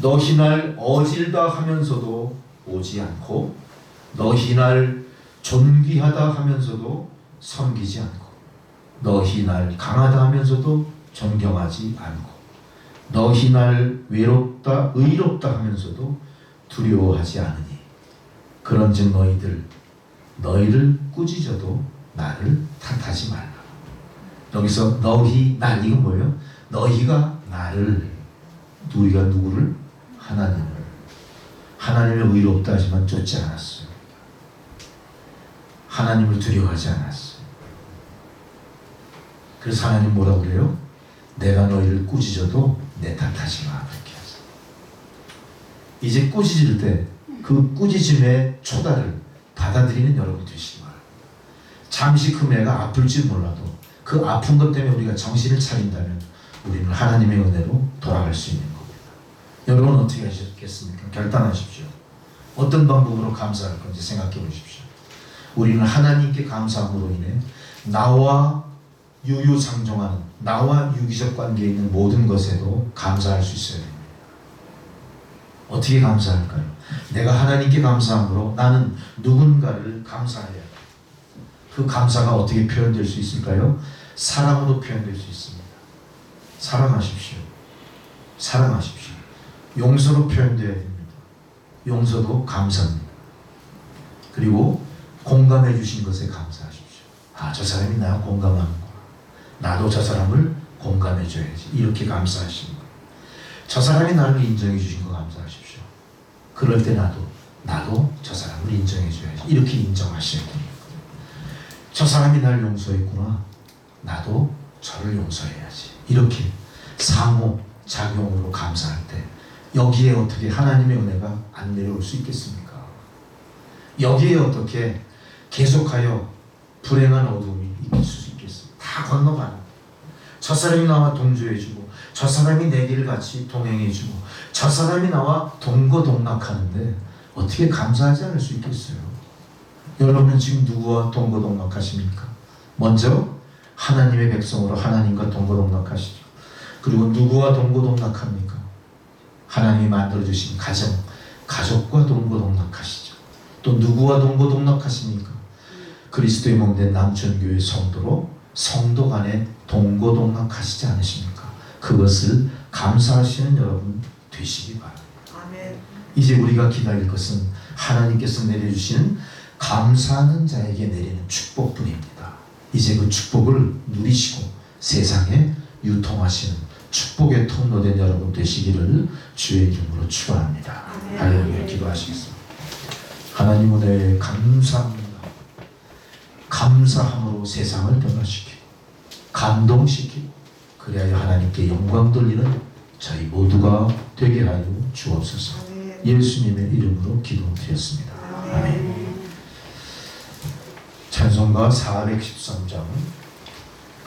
너희 날 어질다 하면서도 오지 않고 너희 날 존귀하다 하면서도 섬기지 않고 너희 날 강하다 하면서도 존경하지 않고 너희 날 외롭다 의롭다 하면서도 두려워하지 않으니 그런즉 너희를 꾸짖어도 나를 탓하지 말라. 여기서 너희 날 이건 뭐예요? 너희가 나를, 우리가 누구를? 하나님을 의롭다 하지만 쫓지 않았어요. 하나님을 두려워하지 않았어요. 그래서 하나님 뭐라고 그래요? 내가 너희를 꾸짖어도 내 탓하지 마. 그렇게 하세요. 이제 꾸짖을 때 그 꾸짖음의 초다를 받아들이는 여러분 되시기 바랍니다. 잠시 그 매가 아플지 몰라도 그 아픈 것 때문에 우리가 정신을 차린다면 우리는 하나님의 은혜로 돌아갈 수 있는 겁니다. 여러분 어떻게 하시겠습니까? 결단하십시오. 어떤 방법으로 감사할 건지 생각해 보십시오. 우리는 하나님께 감사함으로 인해 나와 유유상종하는, 나와 유기적 관계에 있는 모든 것에도 감사할 수 있어야 됩니다. 어떻게 감사할까요? 내가 하나님께 감사함으로 나는 누군가를 감사해야 해요. 그 감사가 어떻게 표현될 수 있을까요? 사랑으로 표현될 수 있습니다. 사랑하십시오. 사랑하십시오. 용서로 표현되어야 됩니다. 용서도 감사입니다. 그리고 공감해 주신 것에 감사하십시오. 아, 저 사람이 나와 공감하는구나. 나도 저 사람을 공감해 줘야지. 이렇게 감사하시는 거예요. 저 사람이 나를 인정해 주신 거 감사하십시오. 그럴 때 나도 저 사람을 인정해 줘야지. 이렇게 인정하셔야 됩니다. 저 사람이 날 용서했구나. 나도 저를 용서해야지. 이렇게 상호작용으로 감사할 때 여기에 어떻게 하나님의 은혜가 안 내려올 수 있겠습니까? 여기에 어떻게 계속하여 불행한 어둠이 있을 수 있겠습니까? 다 건너가는, 저 사람이 나와 동조해주고 저 사람이 내 길을 같이 동행해주고 저 사람이 나와 동거동락하는데 어떻게 감사하지 않을 수 있겠어요? 여러분은 지금 누구와 동거동락하십니까? 먼저 하나님의 백성으로 하나님과 동거동락하시죠. 그리고 누구와 동거동락합니까? 하나님이 만들어주신 가족과 동거동락하시죠. 또 누구와 동거동락하십니까? 그리스도의 몸된 남천교회 성도로 성도 간에 동거동락하시지 않으십니까? 그것을 감사하시는 여러분 되시기 바랍니다. 아멘. 이제 우리가 기다릴 것은 하나님께서 내려주시는 감사하는 자에게 내리는 축복뿐입니다. 이제 그 축복을 누리시고 세상에 유통하시는 축복의 통로된 여러분 되시기를 주의 이름으로 축원합니다. 할렐루야. 기도하시겠습니다. 하나님 은혜에 감사합니다. 감사함으로 세상을 변화시키고 감동시키고 그리하여 하나님께 영광 돌리는 저희 모두가 되게 하여 주옵소서. 예수님의 이름으로 기도드렸습니다. 아멘. 찬송가 413장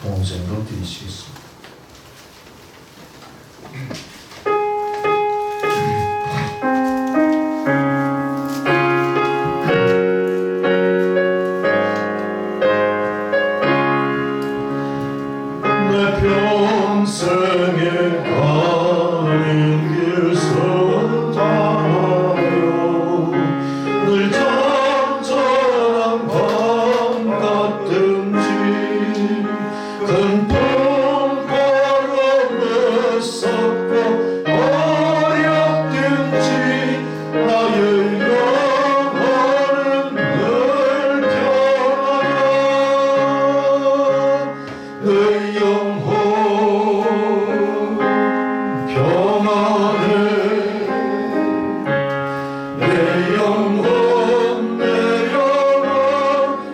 동생으로 드리시겠습니다. 내 평생에 가는 길 선장하여 늘 적절한 밤 같든지 큰 풍파로 애썼고 어렵든지 나의 영혼은 늘 평안하다. 내 영혼 평안해. 내 영혼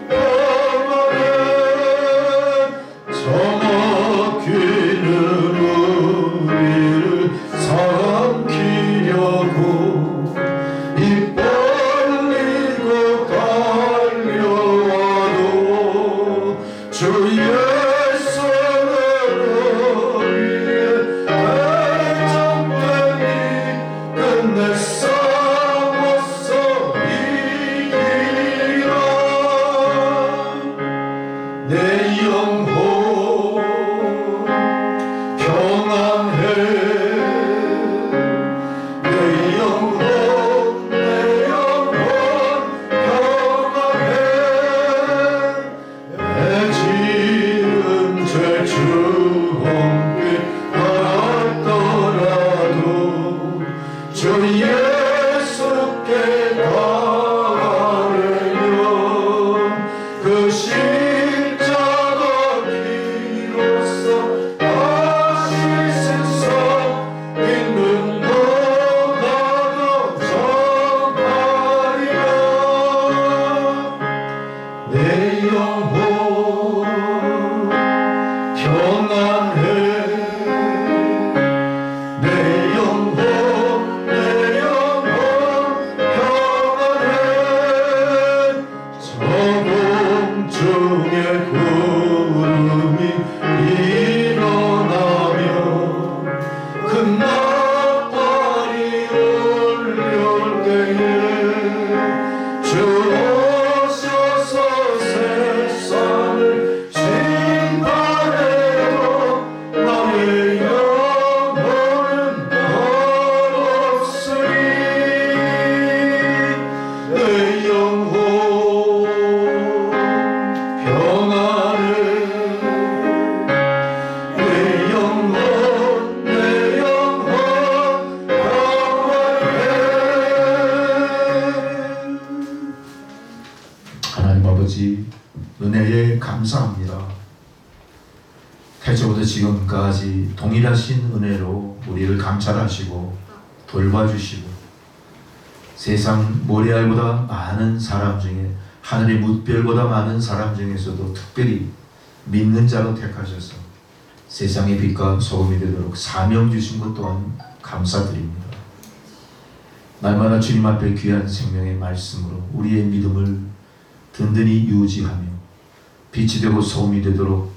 평안해. 저막히는 우리를 삼키려고 입 벌리고 달려와도 주 예수를 위해 대적되니 끝내 싸워서 이기라. 내 영혼 평안해. 내 영혼 평안해. 내 지은 죄 주홍빛 알았더라도 주 예수께 나가려면 그 십자가 피로써 다시 마찬가지 동일하신 은혜로 우리를 감찰하시고 돌봐주시고 세상 모래알보다 많은 사람 중에 하늘의 뭇별보다 많은 사람 중에서도 특별히 믿는 자로 택하셔서 세상의 빛과 소금이 되도록 사명 주신 것 또한 감사드립니다. 날마다 주님 앞에 귀한 생명의 말씀으로 우리의 믿음을 든든히 유지하며 빛이 되고 소금이 되도록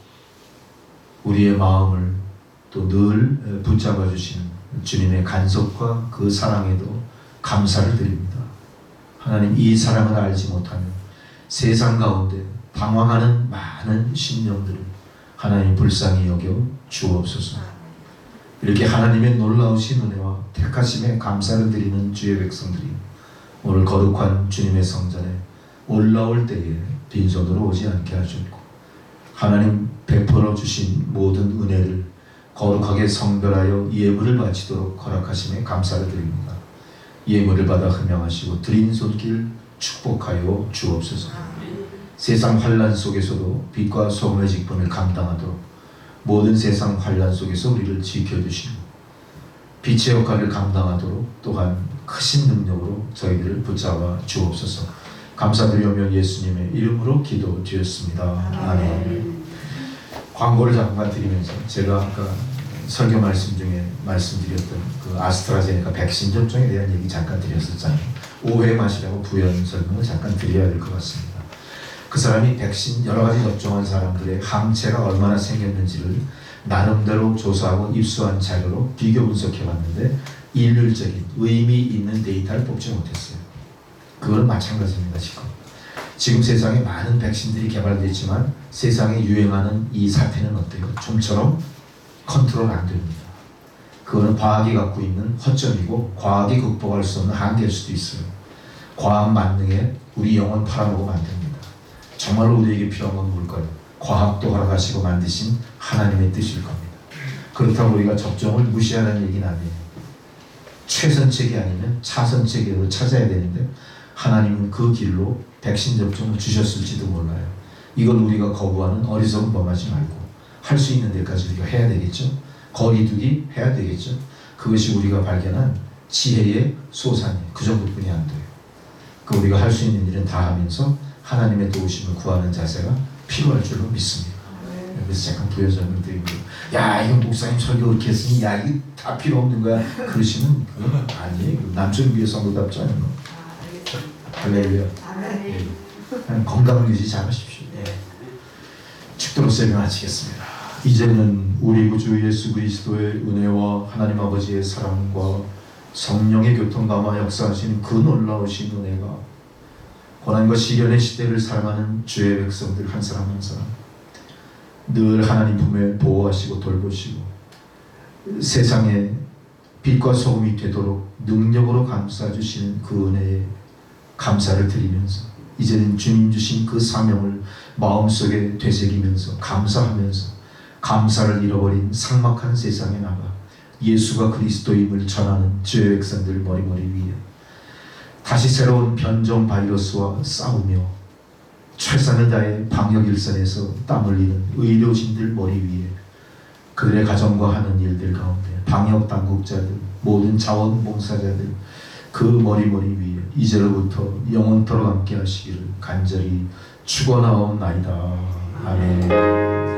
우리의 마음을 또 늘 붙잡아 주시는 주님의 간섭과 그 사랑에도 감사를 드립니다. 하나님, 이 사랑을 알지 못하며 세상 가운데 방황하는 많은 심령들을 하나님 불쌍히 여겨 주옵소서. 이렇게 하나님의 놀라우신 은혜와 택하심에 감사를 드리는 주의 백성들이 오늘 거룩한 주님의 성전에 올라올 때에 빈손으로 오지 않게 하셨고 하나님 베풀어 주신 모든 은혜를 거룩하게 성별하여 예물을 바치도록 허락하심에 감사를 드립니다. 예물을 받아 흠양하시고 드린 손길 축복하여 주옵소서. 세상 환난 속에서도 빛과 소금의 직분을 감당하도록 모든 세상 환난 속에서 우리를 지켜주시고 빛의 역할을 감당하도록 또한 크신 능력으로 저희들을 붙잡아 주옵소서. 감사드리며 예수님의 이름으로 기도드렸습니다. 아멘. 광고를 잠깐 드리면서 제가 아까 설교 말씀 중에 말씀드렸던 그 아스트라제네카 백신 접종에 대한 얘기 잠깐 드렸었잖아요. 오해 마시라고 부연 설명을 잠깐 드려야 될 것 같습니다. 그 사람이 백신 여러 가지 접종한 사람들의 항체가 얼마나 생겼는지를 나름대로 조사하고 입수한 자료로 비교 분석해 봤는데 일률적인 의미 있는 데이터를 뽑지 못했어요. 그건 마찬가지입니다. 지금 세상에 많은 백신들이 개발됐지만 세상에 유행하는 이 사태는 어때요? 좀처럼 컨트롤 안 됩니다. 그거는 과학이 갖고 있는 허점이고 과학이 극복할 수 없는 한계일 수도 있어요. 과학 만능에 우리 영혼 팔아먹으면 안 됩니다. 정말로 우리에게 필요한 건 뭘까요? 과학도 허락하시고 만드신 하나님의 뜻일 겁니다. 그렇다고 우리가 접종을 무시하는 얘기는 아니에요. 최선책이 아니면 차선책으로 찾아야 되는데 하나님은 그 길로 백신 접종을 주셨을지도 몰라요. 이걸 우리가 거부하는 어리석은 범하지 말고 할 수 있는 데까지 우리가 해야 되겠죠. 거리두기 해야 되겠죠. 그것이 우리가 발견한 지혜의 소산이에요. 그 정도뿐이 안 돼요. 그 우리가 할 수 있는 일은 다 하면서 하나님의 도우심을 구하는 자세가 필요할 줄로 믿습니다. 그래서 잠깐 부여점을 드리고 야 이건 목사님 설교 그렇게 했으니 야 이게 다 필요 없는 거야 그러시면 그건 아니에요. 남편을 위해서 성도답지 않은 거. 할렐루야. 건강을 유지 잘하십시오. 축도로 설명하시겠습니다. 이제는 우리 구주 예수 그리스도의 은혜와 하나님 아버지의 사랑과 성령의 교통감화 역사하시는 그 놀라우신 은혜가 고난과 시련의 시대를 살아가는 주의 백성들 한 사람 한 사람 늘 하나님 품에 보호하시고 돌보시고 세상에 빛과 소금이 되도록 능력으로 감싸주시는 그 은혜에 감사를 드리면서 이제는 주님 주신 그 사명을 마음속에 되새기면서 감사하면서 감사를 잃어버린 삭막한 세상에 나가 예수가 그리스도임을 전하는 주의 백성들 머리머리 위에 다시 새로운 변종 바이러스와 싸우며 최선을 다해 방역 일선에서 땀 흘리는 의료진들 머리 위에 그들의 가정과 하는 일들 가운데 방역 당국자들 모든 자원봉사자들 그 머리머리 위에 이제로부터 영원토록 함께 하시기를 간절히 축원하옵나이다. 아멘.